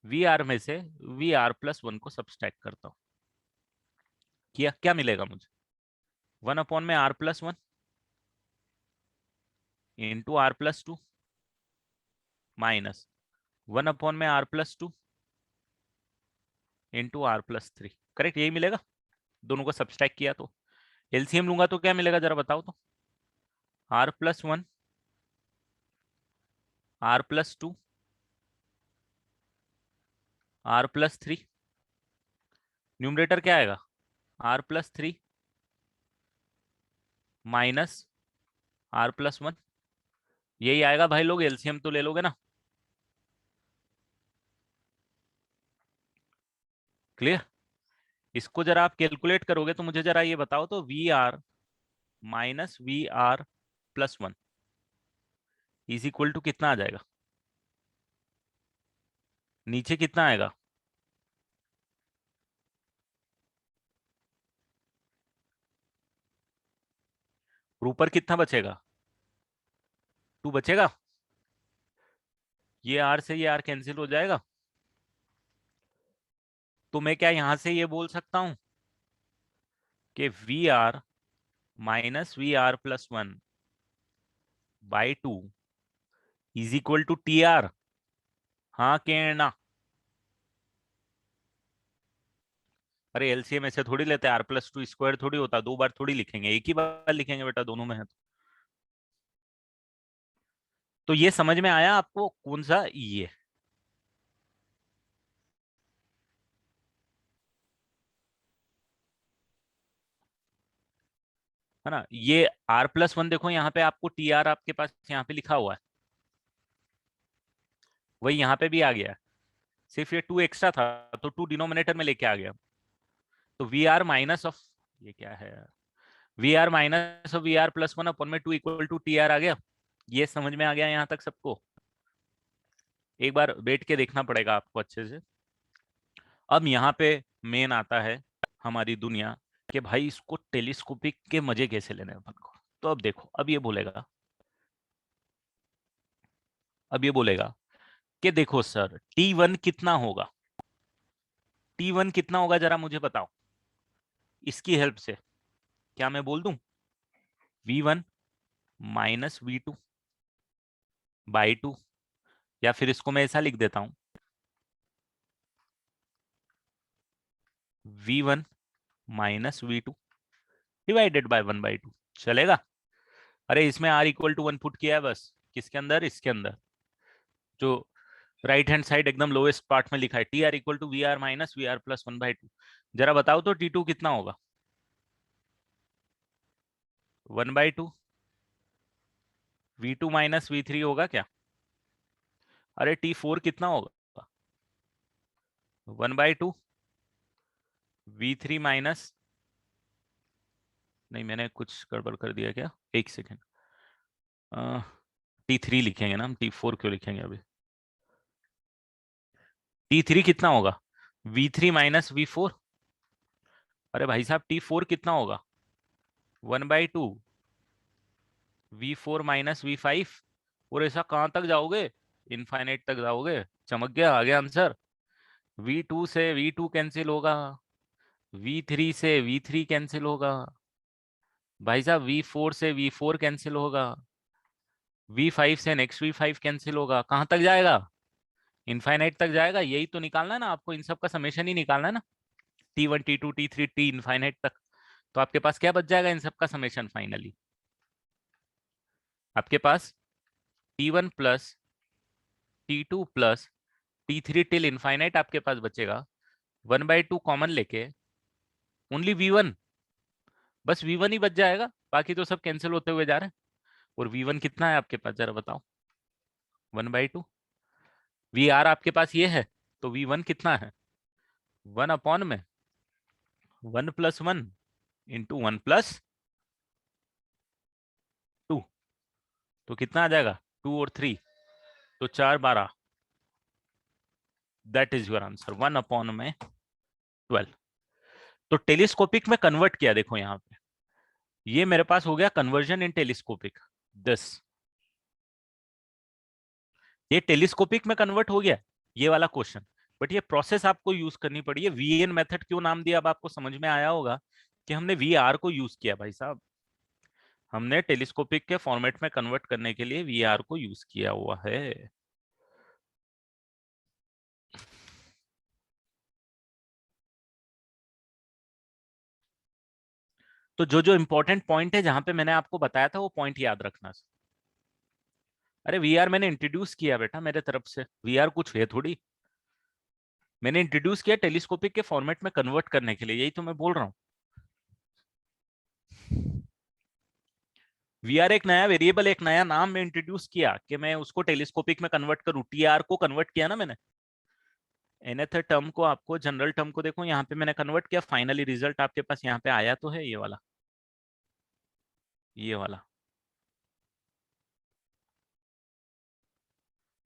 वी आर में से वी आर प्लस वन को सब्सट्रैक्ट करता हूं, किया, क्या मिलेगा मुझे, 1 में r plus one into r plus two minus 1 में r plus two into r plus three, correct, यही मिलेगा। दोनों को सब्सट्रैक्ट किया तो एलसीएम लूंगा तो क्या मिलेगा जरा बताओ तो, r plus one r plus two r plus three, numerator क्या आएगा, r plus three minus r plus one, यही आएगा भाई लोग, एलसीएम तो ले लोगे ना, क्लियर। इसको जरा आप कैलकुलेट करोगे तो मुझे जरा ये बताओ तो, V r minus V r plus one is equal to कितना आ जाएगा, नीचे कितना आएगा, और ऊपर कितना बचेगा, 2 बचेगा, ये आर से ये आर कैंसिल हो जाएगा, तो मैं क्या यहां से ये बोल सकता हूं कि V r minus V r plus one by two is equal to T r, हाँ के ना, अरे एलसीएम ऐसे थोड़ी लेते हैं, आर प्लस टू स्क्वायर थोड़ी होता, 2 बार थोड़ी लिखेंगे, एक ही बार लिखेंगे बेटा, दोनों में है तो ये समझ में आया आपको कौन सा, ये है ना, ये आर प्लस वन देखो यहाँ पे आपको टी आर आपके पास यहाँ पे लिखा हुआ है, वही यहाँ पे भी आ गया, सिर्फ ये 2 एक्स्ट्रा था तो 2 डिनोमिनेटर में लेके आ गया, तो वी आर माइनस ऑफ, ये क्या है, V r minus of V r plus one अपन में 2 इक्वल टू टी आर आ गया, ये समझ में आ गया यहाँ तक सबको, एक बार बैठ के देखना पड़ेगा आपको अच्छे से। अब यहाँ पे मेन आता है हमारी दुनिया कि भाई इसको टेलीस्कोपिक के मजे कैसे लेने हैं अपन को, तो अब देखो, अब ये बोलेगा कि देखो सर T1 कितना होगा, T1 कितना होगा जरा मुझे बताओ, इसकी हेल्प से क्या मैं बोल दूं, V1 minus V2 by two, या फिर इसको मैं ऐसा लिख देता हूं, V1 minus V2 divided by 1/2, चलेगा। अरे इसमें R इक्वल टू 1 पुट किया है बस, किसके अंदर, इसके अंदर, जो राइट हैंड साइड एकदम लोएस्ट पार्ट में लिखा है, T r equal to V r minus V r plus 1/2, जरा बताओ तो T2 कितना होगा, 1/2 V2 माइनस V3 होगा क्या, अरे T4 कितना होगा, 1/2 V3 माइनस, नहीं मैंने कुछ गड़बड़ कर दिया क्या, एक सेकेंड, T3 लिखेंगे ना हम, T4 क्यों लिखेंगे अभी, T3 कितना होगा, V3 माइनस V4, अरे भाई साहब T4 कितना होगा, 1/2 V4 माइनस V5, और ऐसा कहां तक जाओगे, इनफाइनाइट तक जाओगे, चमक गया, आ गया आंसर, V2 से V2 कैंसिल होगा, V3 से V3 कैंसिल होगा, भाई साहब V4 से V4 कैंसिल होगा, V5 से नेक्स्ट V5 कैंसिल होगा, कहां तक जाएगा, इनफाइनाइट तक जाएगा, यही तो निकालना है ना आपको, इन सब का समेशन ही निकालना है ना, T1 T2 T3 T infinite तक, तो आपके पास क्या बच जाएगा इन सब का समेशन, फाइनली आपके पास T1 plus T2 plus T3 till infinite आपके पास बचेगा, 1/2 कॉमन लेके ओनली V1, बस V1 ही बच जाएगा, बाकी तो सब कैंसिल होते हुए जा रहे हैं, और V1 कितना है आपके पास जरा बताओ, 1/2, VR आपके पास ये है, तो V1 कितना है, 1 अपॉन में 1 प्लस 1 इंटू 1 प्लस 2, तो कितना आ जाएगा, 2 और 3 तो 4 12, that is your answer, 1 upon में 12। तो टेलीस्कोपिक में कन्वर्ट किया, देखो यहाँ पे ये मेरे पास हो गया कन्वर्जन इन टेलीस्कोपिक, दिस ये टेलीस्कोपिक में कन्वर्ट हो गया ये वाला क्वेश्चन, बट ये प्रोसेस आपको यूज करनी पड़ी है। वीएन मेथड क्यों नाम दिया, अब आपको समझ में आया होगा कि हमने वीआर को यूज किया भाई साहब, हमने टेलीस्कोपिक के फॉर्मेट में कन्वर्ट करने के लिए वीआर को यूज किया हुआ है। तो जो जो इंपॉर्टेंट पॉइंट है जहां पे मैंने आपको बताया था वो पॉइंट याद रखना। अरे वीआर मैंने इंट्रोड्यूस किया बेटा मेरे तरफ से, वीआर कुछ है थोड़ी, मैंने इंट्रोड्यूस किया टेलीस्कोपिक के फॉर्मेट में कन्वर्ट करने के लिए, यही तो मैं बोल रहा हूँ। वीआर एक नया वेरिएबल, एक नया नाम में इंट्रोड्यूस किया कि मैं उसको टेलीस्कोपिक में कन्वर्ट करूं, टीआर को कन्वर्ट किया ना मैंने, nth टर्म को, आपको जनरल टर्म को देखो यहाँ पे मैंने कन्वर्ट किया, फाइनली रिजल्ट आपके पास यहाँ पे आया तो है ये वाला, ये वाला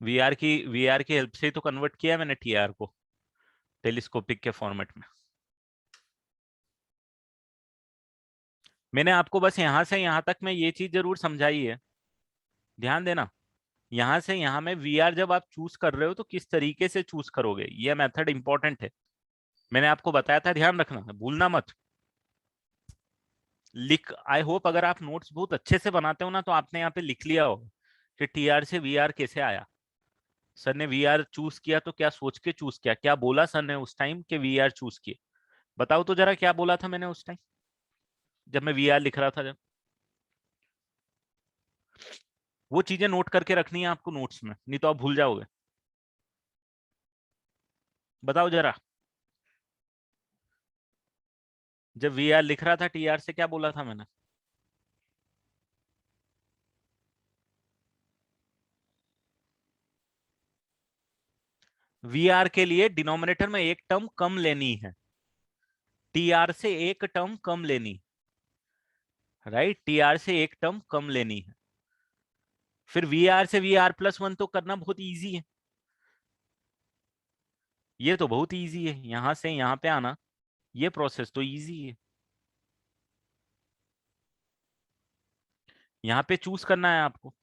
वीआर की हेल्प से ही तो कन्वर्ट किया मैंने टीआर को टेलीस्कोपिक के फॉर्मेट में। मैंने आपको बस यहां से यहां तक में ये चीज जरूर समझाई है, ध्यान देना, यहां से यहां में वीआर जब आप चूज कर रहे हो तो किस तरीके से चूज करोगे, ये मेथड इंपॉर्टेंट है, मैंने आपको बताया था, ध्यान रखना, भूलना मत। लिख, आई होप अगर आप नोट्स बहुत अच्छे से बनाते हो ना तो आपने यहाँ पे लिख लिया हो कि टीआर से वीआर कैसे आया, सर ने वीआर चूज किया तो क्या सोच के चूज किया, क्या बोला सर ने उस टाइम के वीआर चूज किए, बताओ तो जरा क्या बोला था मैंने उस टाइम जब मैं वीआर लिख रहा था, जब वो चीजें नोट करके रखनी है आपको नोट्स में, नहीं तो आप भूल जाओगे, बताओ जरा, जब वीआर लिख रहा था टीआर से क्या बोला था मैंने, वीआर के लिए डिनोमिनेटर में एक टर्म कम लेनी है, टीआर से एक टर्म कम लेनी, राइट, टीआर से एक टर्म कम लेनी है, फिर वीआर से वीआर+1 तो करना बहुत इजी है, ये तो बहुत इजी है, यहां से यहां पे आना, ये प्रोसेस तो इजी है, यहाँ पे चूज करना है आपको,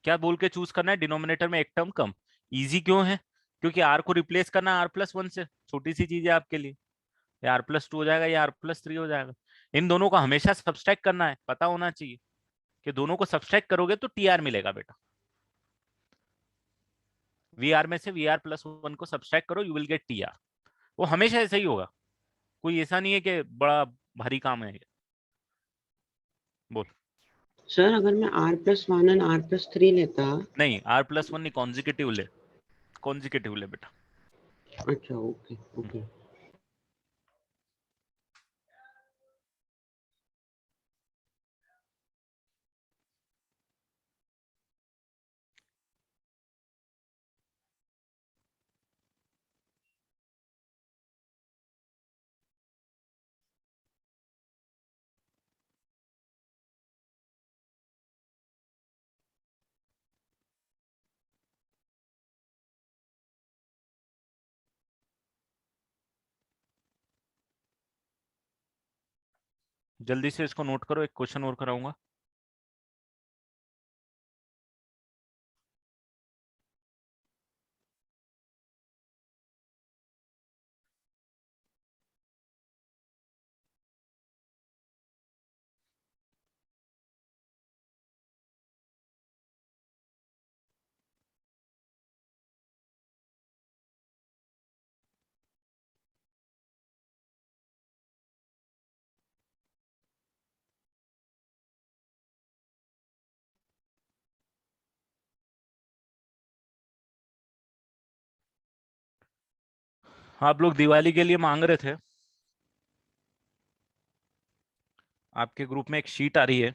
क्या बोल के चूज करना है, डिनोमिनेटर में एक टर्म कम, इजी क्यों है, क्योंकि आर को रिप्लेस करना R+1 से, छोटी सी चीज है आपके लिए, या R+2 हो जाएगा या R+3 हो जाएगा, इन दोनों को हमेशा सब्सट्रैक्ट करना है, पता होना चाहिए कि दोनों को सब्सट्रैक्ट करोगे तो टीआर मिलेगा बेटा, वीआर में से वीआर+1 को सब्सट्रैक्ट करो, यू विल गेट टीआर, वो हमेशा ऐसा ही होगा, कोई ऐसा नहीं है कि बड़ा भारी काम है ये, बोल। सर अगर मैं R+1 एंड R+3 लेता। नहीं, R+1 नहीं, कॉन्जिक्यूटिव ले, कॉन्जिक्यूटिव ले बेटा। अच्छा, ओके ओके। जल्दी से इसको नोट करो, एक क्वेश्चन और कराऊंगा। आप लोग दिवाली के लिए मांग रहे थे, आपके ग्रुप में एक शीट आ रही है,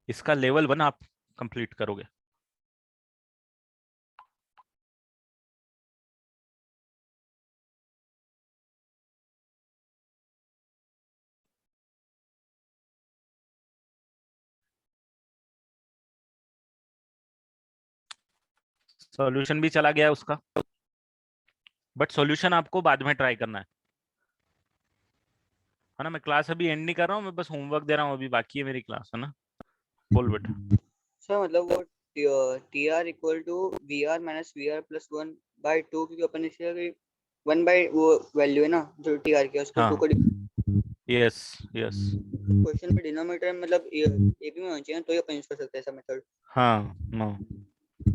इसका लेवल 1 आप कंप्लीट करोगे। सॉल्यूशन भी चला गया उसका, बट सॉल्यूशन आपको बाद में ट्राई करना है ना। मैं क्लास अभी एंड नहीं कर रहा हूँ, मैं बस होमवर्क दे रहा हूँ, अभी बाकी है मेरी क्लास, है ना। बोल बेटा। सर मतलब वो T r equal to V r minus V r plus 1/2, क्योंकि अपन इसे 1 वो वैल्यू है ना जो टी आर की, उसको 2 हाँ, को यस यस, क्वेश्चन में डिनोमिनेटर मतलब एपी में होना चाहिए तो ही अपन यूज कर सकते हैं ऐसा मेथड। हाँ नो,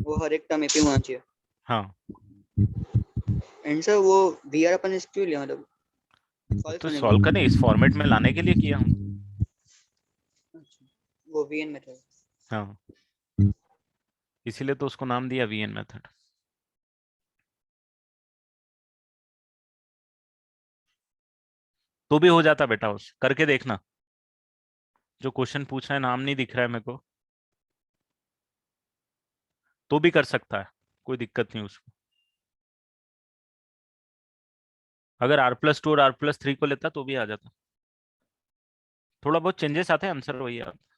वो हर एक टर्म एपी में होना चाहिए। हाँ एंड सर वो वी आर अपन इसक्यों लिया, मतलब सॉल्व तो करने के सॉल्व लिए? करने इस फॉर्मेट में लाने के लिए किया हम। अच्छा, वो वी एन मेथड। हाँ, इसीलिए तो उसको नाम दिया वीएन मेथड। तो भी हो जाता बेटा, उस करके देखना। जो क्वेश्चन पूछ रहा है नाम नहीं दिख रहा है मेरे को, तो भी कर सकता है, कोई दिक्कत नहीं उसको। अगर r+2 और r+3 को लेता तो भी आ जाता। थोड़ा बहुत चेंजेस आते हैं, आंसर वही आता है।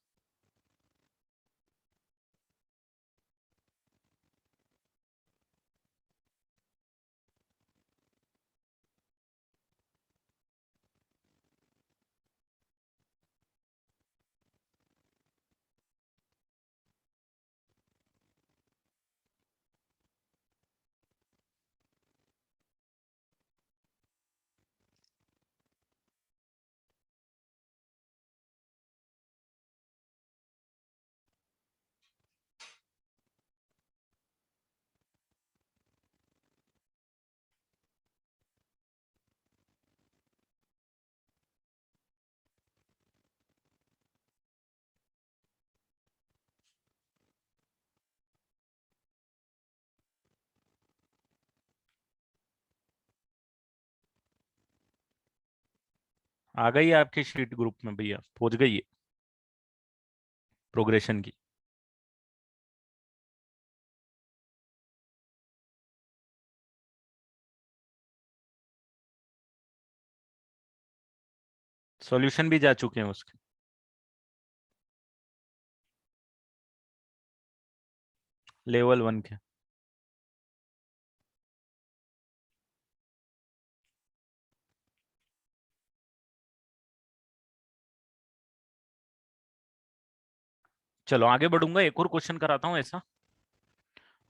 आ गई है आपकी शीट ग्रुप में भैया, पहुंच गई है प्रोग्रेशन की। सॉल्यूशन भी जा चुके हैं उसके। लेवल 1 के। चलो आगे बढ़ूंगा, एक और क्वेश्चन कराता हूँ ऐसा।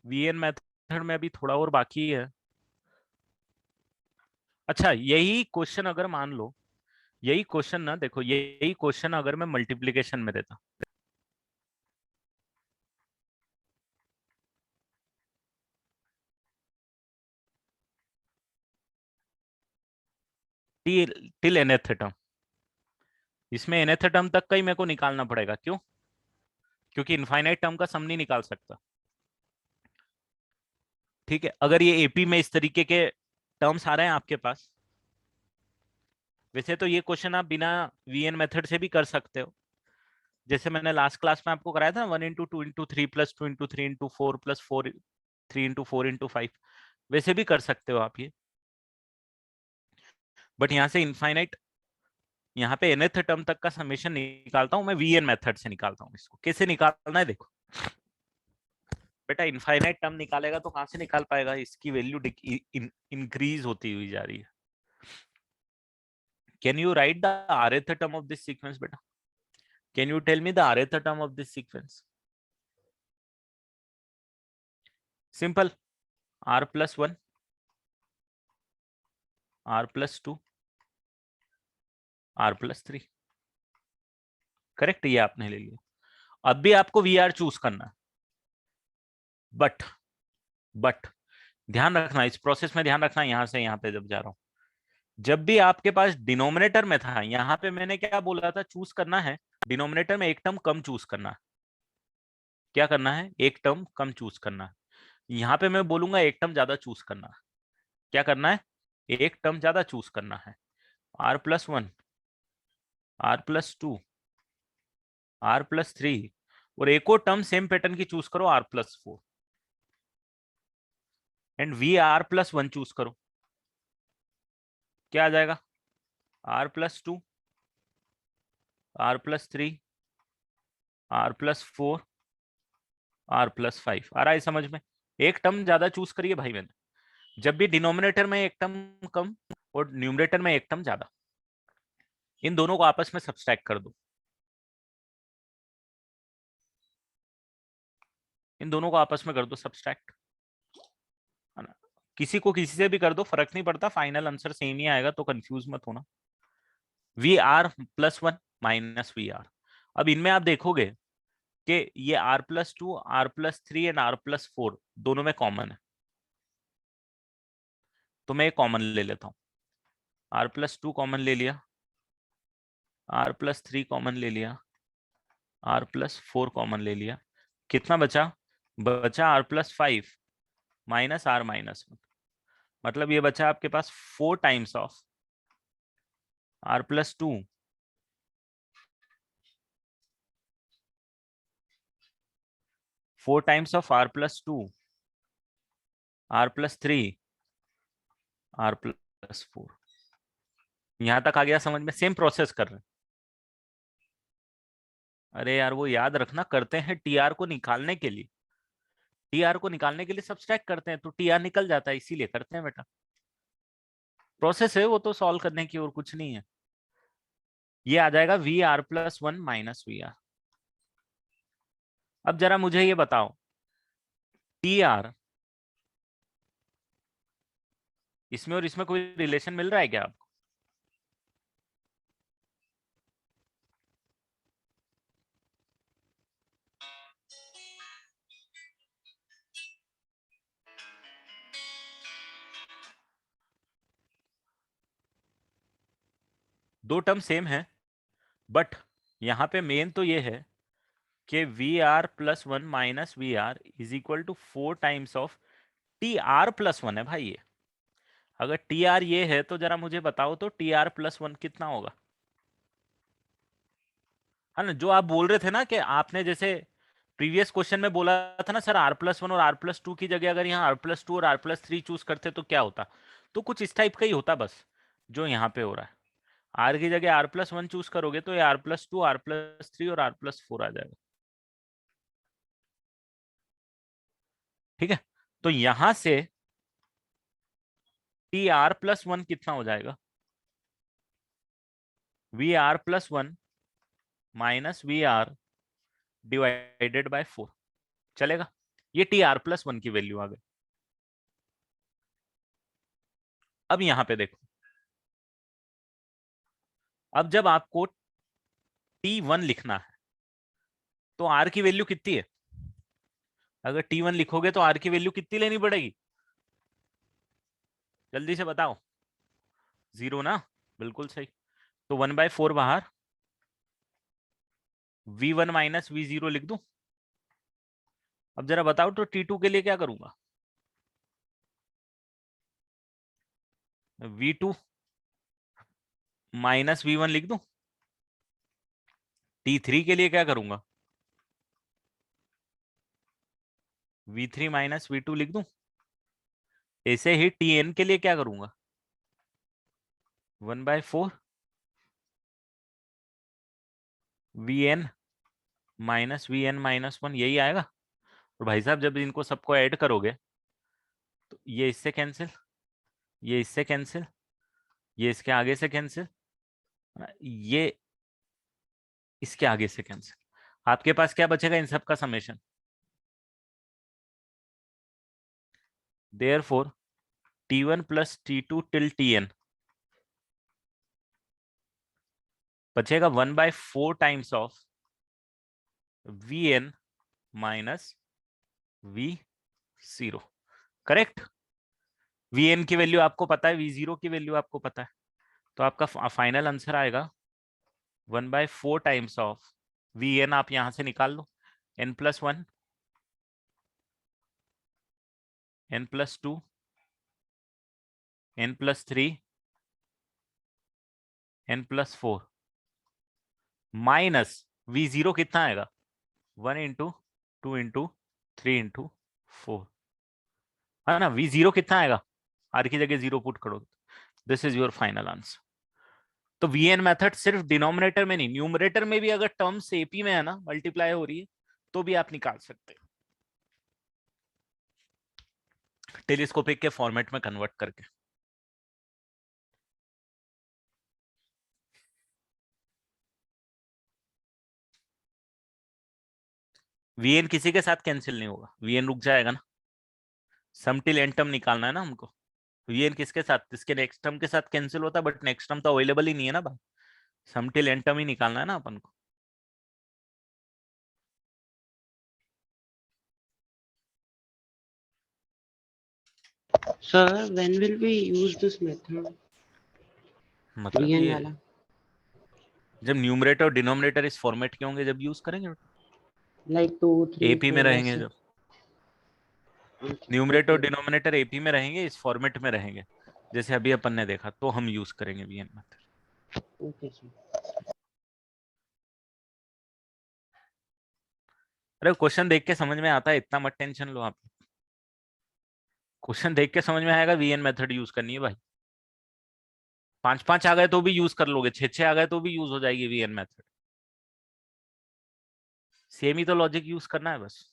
वीएन मेथड में अभी थोड़ा और बाकी है। अच्छा, यही क्वेश्चन अगर मान लो, यही क्वेश्चन ना, देखो यही क्वेश्चन अगर मैं मल्टीप्लीकेशन में देता, टिल nth टर्म, इसमें nth टर्म तक का ही मेरे को निकालना पड़ेगा। क्यों? क्योंकि इनफाइनाइट टर्म का सम नहीं निकाल सकता। ठीक है, अगर ये एपी में इस तरीके के टर्म्स आ रहे हैं आपके पास, वैसे तो ये क्वेश्चन आप बिना वीएन मेथड से भी कर सकते हो। जैसे मैंने लास्ट क्लास में आपको कराया था, 1 × 2 × 3 + 2 × 3 × 4 + 4 3 × 4 × 5, वैसे भी कर सकते हो आप ये। बट यहाँ से इनफाइनाइट, यहाँ पे nth टर्म तक का समेशन निकालता हूँ मैं, वीएन मेथड से निकालता हूँ। इसको कैसे निकालना है देखो बेटा, इनफाइनाइट टर्म निकालेगा तो कहां से निकाल पाएगा, इसकी वैल्यू इंक्रीज होती हुई जा रही है। Can you write the rth term of this sequence बेटा? Can you tell me the rth term of this sequence? Simple, r+1, r+2, r+3। Correct, ये आपने ले लिया। अब भी आपको वी आर चूज करना है, बट ध्यान रखना, इस प्रोसेस में ध्यान रखना, यहां से यहां पे जब जा रहा हूं, जब भी आपके पास डिनोमिनेटर में था, यहां पे मैंने क्या बोला था, चूज करना है डिनोमिनेटर में एक टर्म कम चूज करना है। क्या करना है? एक टर्म कम चूज करना है। यहाँ पे मैं बोलूंगा एक टर्म ज्यादा चूज करना है। क्या करना है? एक टर्म ज्यादा चूज करना है। r+1, r+2, r+3, और एक और टर्म सेम पैटर्न की चूज करो, r+4, एंड r+1 चूज करो। क्या आ जाएगा? r+2, r+3, r+4, r+5। आ रहा है समझ में? एक टर्म ज्यादा चूज करिए भाई मैंने, जब भी डिनोमिनेटर में एक टर्म कम और न्यूमरेटर में एक टर्म ज्यादा, इन दोनों को आपस में सब्सट्रैक्ट कर दो, इन दोनों को आपस में कर दो सब्सट्रैक्ट, है ना। किसी को किसी से भी कर दो, फर्क नहीं पड़ता, फाइनल आंसर सेम ही आएगा, तो कंफ्यूज मत होना। V r plus one minus V r, अब इनमें आप देखोगे कि ये r plus two, r plus three and r plus four दोनों में कॉमन है, तो मैं एक कॉमन ले लेता हूं, आर प्लस टू कॉमन ले लिया, आर प्लस थ्री कॉमन ले लिया, आर प्लस फोर कॉमन ले लिया, कितना बचा? बचा r plus five minus r minus one, मतलब ये बचा आपके पास 4 times of r plus two, 4 times of r plus two, r plus three, r plus four. यहां तक आ गया समझ में? सेम प्रोसेस कर रहे हैं। अरे यार वो याद रखना, करते हैं टीआर को निकालने के लिए, टीआर को निकालने के लिए सब्सट्रैक्ट करते हैं, तो टीआर निकल जाता है, इसीलिए करते हैं बेटा। प्रोसेस है वो तो, सॉल्व करने की और कुछ नहीं है। ये आ जाएगा V r plus one minus V r. अब जरा मुझे ये बताओ, टी आर इसमें और इसमें कोई रिलेशन मिल रहा है क्या आपको? दो टर्म सेम है, बट यहाँ पे मेन तो ये है कि V r plus one minus V r is equal to 4 times of T r plus one है भाई ये। अगर टी आर ये है तो जरा मुझे बताओ तो टी आर प्लस वन कितना होगा? है ना, जो आप बोल रहे थे ना कि आपने जैसे प्रीवियस क्वेश्चन में बोला था ना सर, आर प्लस वन और आर प्लस टू की जगह अगर यहाँ आर प्लस टू और आर प्लस थ्री चूज करते तो क्या होता, तो कुछ इस टाइप का ही होता बस, जो यहाँ पे हो रहा है। आर की जगह आर प्लस वन चूज करोगे तो ये r plus two, r plus three और आर प्लस फोर आ जाएगा। ठीक है, तो यहां से टी आर प्लस वन कितना हो जाएगा? V r plus one minus V r divided by four, चलेगा? ये टी आर प्लस वन की वैल्यू आ गई। अब यहां पे देखो, अब जब आपको टी वन लिखना है तो आर की वैल्यू कितनी है? अगर टी वन लिखोगे तो आर की वैल्यू कितनी लेनी पड़ेगी? जल्दी से बताओ। जीरो ना, बिल्कुल सही। तो वन बाय फोर बाहर, V one minus V zero लिख दूं। अब जरा बताओ तो टी टू के लिए क्या करूंगा? V two minus V one लिख दूं। टी थ्री के लिए क्या करूंगा? V three minus V two लिख दूं। ऐसे ही टी एन के लिए क्या करूंगा? One by four V n minus V n minus one, यही आएगा। और भाई साहब जब इनको सबको ऐड करोगे तो ये इससे कैंसिल, ये इससे कैंसिल, ये इसके आगे से कैंसिल, ये इसके आगे से कैंसिल, आपके पास क्या बचेगा? इन सब का summation. Therefore T1 plus T2 till Tn बचेगा one by four times of Vn minus V zero. Correct? Vn की वैल्यू आपको पता है, V0 की वैल्यू आपको पता है, तो आपका फाइनल आंसर आएगा one by four times of Vn, आप यहां से निकाल लो, n plus one, n plus two, n plus three, n plus four minus V0 कितना आएगा? One into two into three into four, है ना। V0 कितना आएगा? आर की जगह जीरो पुट करो, this is your final answer. तो वीएन मेथड सिर्फ डिनोमिनेटर में नहीं, न्यूमरेटर में भी अगर टर्म्स एपी में है ना, मल्टीप्लाई हो रही है, तो भी आप निकाल सकते हैं। टेलीस्कोपिक के फॉर्मेट में कन्वर्ट करके। वीएन किसी के साथ कैंसिल नहीं होगा, वीएन रुक जाएगा ना। सम टिल एन टर्म निकालना है ना हमको। वीएन किसके साथ, इसके नेक्स्ट टर्म के साथ कैंसिल होता है, बट नेक्स्ट टर्म तो अवेलेबल ही नहीं है ना भाई। सम टिल एन टर्म ही निकालना है ना अपन को। Sir, when will we use this method? मतलब VN ये वाला। जब न्यूमरेटर और डिनोमिनेटर इस फॉर्मेट के होंगे, जब यूज करेंगे Like 2, 3, एपी में 4 रहेंगे, ऐसे। जब Okay, न्यूमरेटर और okay, डिनोमिनेटर एपी में रहेंगे, इस फॉर्मेट में रहेंगे जैसे अभी अपन ने देखा, तो हम यूज करेंगे वीएन मेथड। okay, sir. अरे क्वेश्चन देख के समझ में आता है, इतना मत टेंशन लो आप। क्वेश्चन देख के समझ में आएगा, वीएन मेथड यूज करनी है भाई। 5-5 आ गए तो भी यूज कर लोगे, 6-6 आ गए तो भी यूज हो जाएगी वीएन मेथड। सेम ही तो लॉजिक यूज करना है बस।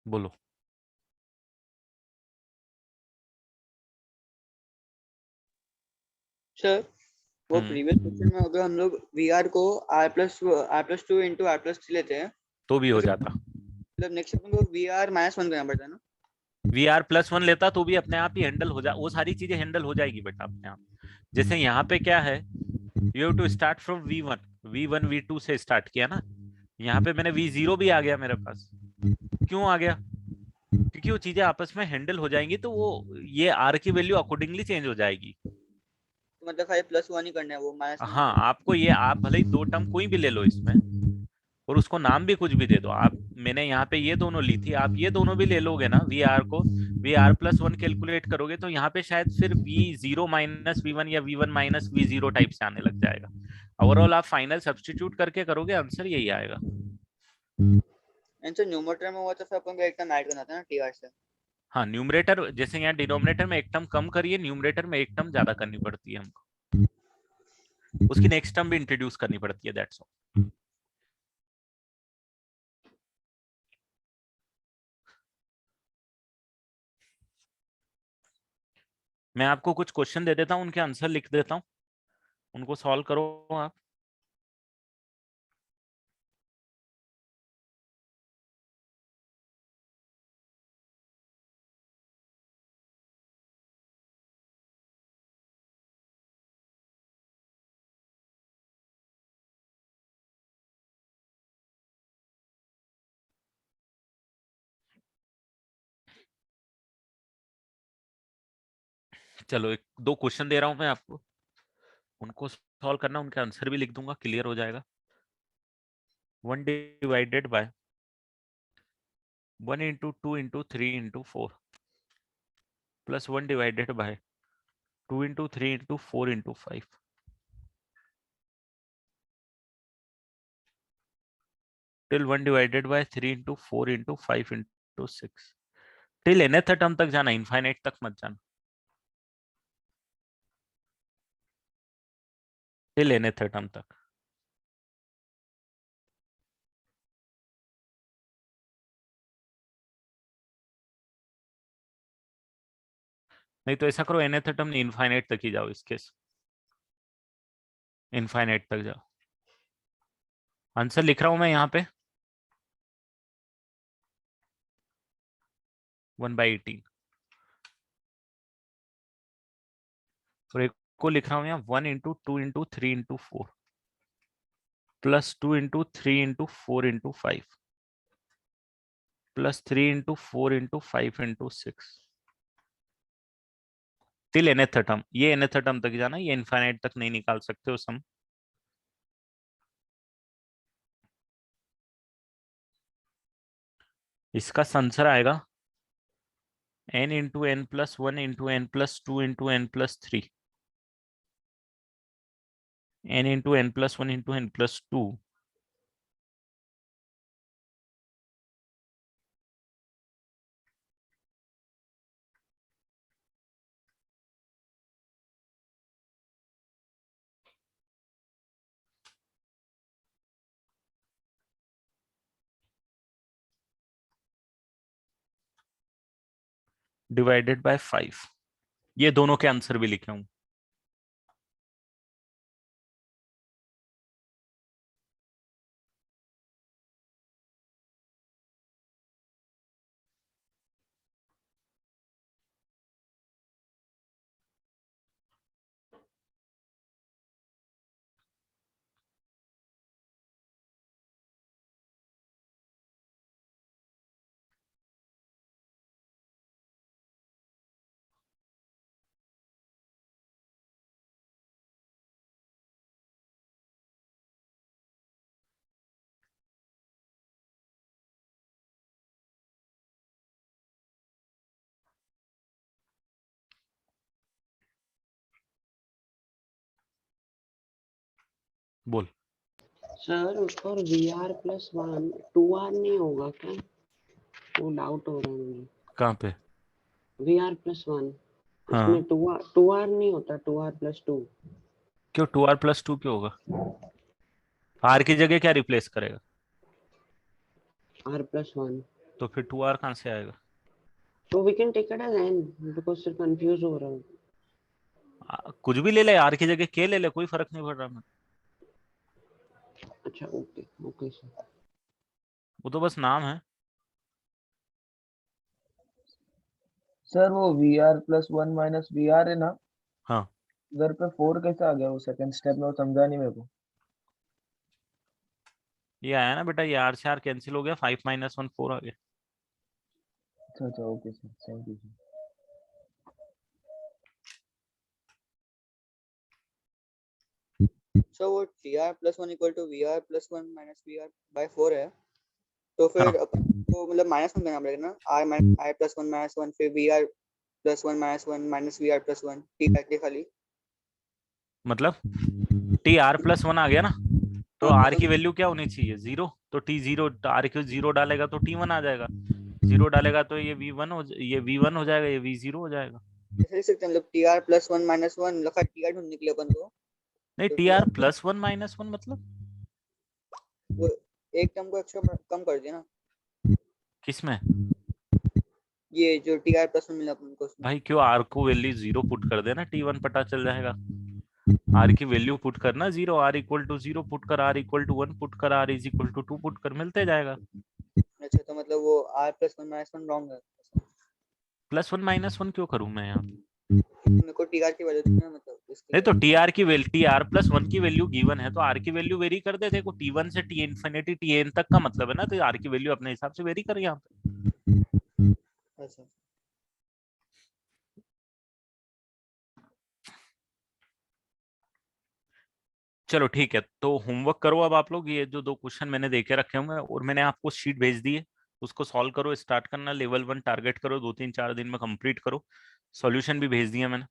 बोलो। सर वो प्रीवियस क्वेश्चन में अगर हम लोग वी आर को r+2 इंटू r+3 लेते हैं तो भी हो तो जाता। मतलब नेक्स्ट अपन को वी आर -1 करना पड़ता है ना। VR+1 लेता तो भी अपने आप ही हैंडल हो जा, वो सारी चीजें हैंडल हो जाएगी बेटा अपने आप। जैसे यहाँ पे क्या है, you have to start from V1 V2 से स्टार्ट किया ना। यहाँ पे मैंने V0 भी आ गया मेरे पास। क्यों आ गया? क्योंकि वो चीजें आपस में हैंडल हो जाएंगी, तो वो ये R की वैल्यू अकॉर्डिंगली चेंज हो जाएगी। तो मतलब खाली +1 ही करना है, वो -1 हाँ, आपको ये, आप भले ही दो टर्म कोई भी ले लो इसमें और उसको नाम भी कुछ भी दे दो आप। मैंने यहाँ पे ये दोनों ली थी, आप ये दोनों भी ले लोगे ना। VR+1 कैलकुलेट करोगे तो यहाँ पे शायद फिर V0 माइनस V1 या V1 माइनस V0 टाइप से आने लग जाएगा। ओवरऑल आप फाइनल सब्स्टिट्यूट करके करोगे, आंसर यही आएगा। आंसर न्यूमरेटर में हुआ तो फिर अपन को एक टर्म ऐड करना था ना टीआर से। हाँ, न्यूमरेटर जैसे यहाँ डिनोमिनेटर में एक टर्म कम करिए, न्यूमरेटर में एक टर्म ज्यादा करनी पड़ती है हमको, उसकी नेक्स्ट टर्म भी इंट्रोड्यूस करनी पड़ती है, दैट्स ऑल। मैं आपको कुछ क्वेश्चन दे देता हूँ, उनके आंसर लिख देता हूँ, उनको सॉल्व करो आप। चलो, एक दो क्वेश्चन दे रहा हूं मैं आपको, उनको सॉल्व करना, उनके आंसर भी लिख दूंगा, क्लियर हो जाएगा। 1 divided by 1 into 2 into 3 into 4 plus 1 divided by 2 into 3 into 4 into 5 till 1 divided by 3 into 4 into 5 into 6 till nth term तक जाना, इनफाइनाइट तक मत जाना, टिल nth टर्म तक। नहीं तो ऐसा करो, nth टर्म इनफाइनाइट तक ही जाओ, इसके इनफाइनाइट तक जाओ। आंसर लिख रहा हूं मैं यहाँ पे 1/18, और एक को लिख रहा हूँ यहाँ 1 into 2 into 3 into 4 plus 2 into 3 into 4 into 5 plus 3 into 4 into 5 into 6 till nth term. ये nth टर्म तक जाना, ये इनफाइनाइट तक नहीं निकाल सकते हो सम। इसका आंसर आएगा n into n plus 1 into n plus 2 into n plus 3 n into n plus one into n plus two, divided by 5। ये दोनों के आंसर भी लिखे हूं। बोल। सर उस पर VR+1 2R नहीं होगा क्या? वो डाउट हो रहा है मुझे। कहाँ पे? VR+1 हाँ, इसमें 2R नहीं होता, 2R+2। क्यों 2r प्लस टू क्यों होगा? r की जगह क्या रिप्लेस करेगा? R+1। तो फिर 2r कहाँ से आएगा? तो we can take it as n, because sir confuse हो रहा हूँ। कुछ भी ले ले, r की जगह k ले ले, कोई फर्क नहीं पड़ रहा मैं। अच्छा ओके ओके सर। वो तो बस नाम है। सर वो VR+1 माइनस VR है ना, हाँ, इधर पे 4 कैसे आ गया? वो सेकंड स्टेप में वो समझा नहीं मेरे को। ये आया ना बेटा, ये r से r कैंसिल हो गया, 5 माइनस 1 4 आ गया। अच्छा अच्छा, okay sir, thank you sir. So वो TR+1 equal to VR+1 minus VR by 4 है, तो हाँ, फिर अपन को मतलब -1 करना पड़ेगा ना, I+1 -1 फिर VR+1 -1 माइनस VR+1 TR के खाली। मतलब t r प्लस वन आ गया ना, तो हाँ r की वैल्यू क्या होनी चाहिए? 0। तो t 0, r क्यू 0 डालेगा तो t 1 आ जाएगा, 0 डालेगा तो ये v1 ये v1 हो जाएगा, ये v0 हो जाएगा। ऐसे लिख सकते हैं, मतलब TR+1 -1 लखा TR ढूंढने के लिए अपन को। नहीं, तो T TR r plus one minus one मतलब वो एक टर्म को एक्स्ट्रा कम कर दिया ना, किसमें? ये जो TR+1 मिला अपन को उसमें। भाई क्यों r को वैल्यू 0 पुट कर देना, t1 पता चल जाएगा। r की वैल्यू पुट करना 0, r इक्वल टू 0 पुट कर, r इक्वल टू 1 पुट कर, r is equal to 2 put कर, मिलते जाएगा। अच्छा, तो मतलब वो R+1 -1 रॉन्ग है। प्लस वन माइनस वन क्यों करूं मैं यहाँ? मेरे को TR की वैल्यू देखना है, मतलब इसके नहीं तो लिए। टी आर की value, T r plus one की वैल्यू गिवन है तो आर की वैल्यू वेरी कर दे। देखो t1 से t इन्फिनिटी tn तक का मतलब है ना, तो आर की वैल्यू अपने हिसाब से वेरी कर यहाँ पे। अच्छा, चलो ठीक है, तो होमवर्क करो अब आप लोग। ये जो दो क्वेश्चन मैंने देके रखे होंगे और मैंने आपको शीट भेज दी है, उसको सॉल्व करो, स्टार्ट करना, लेवल 1 टारगेट करो, 2 3 4 दिन में कंप्लीट करो। सॉल्यूशन भी भेज दिया मैंने।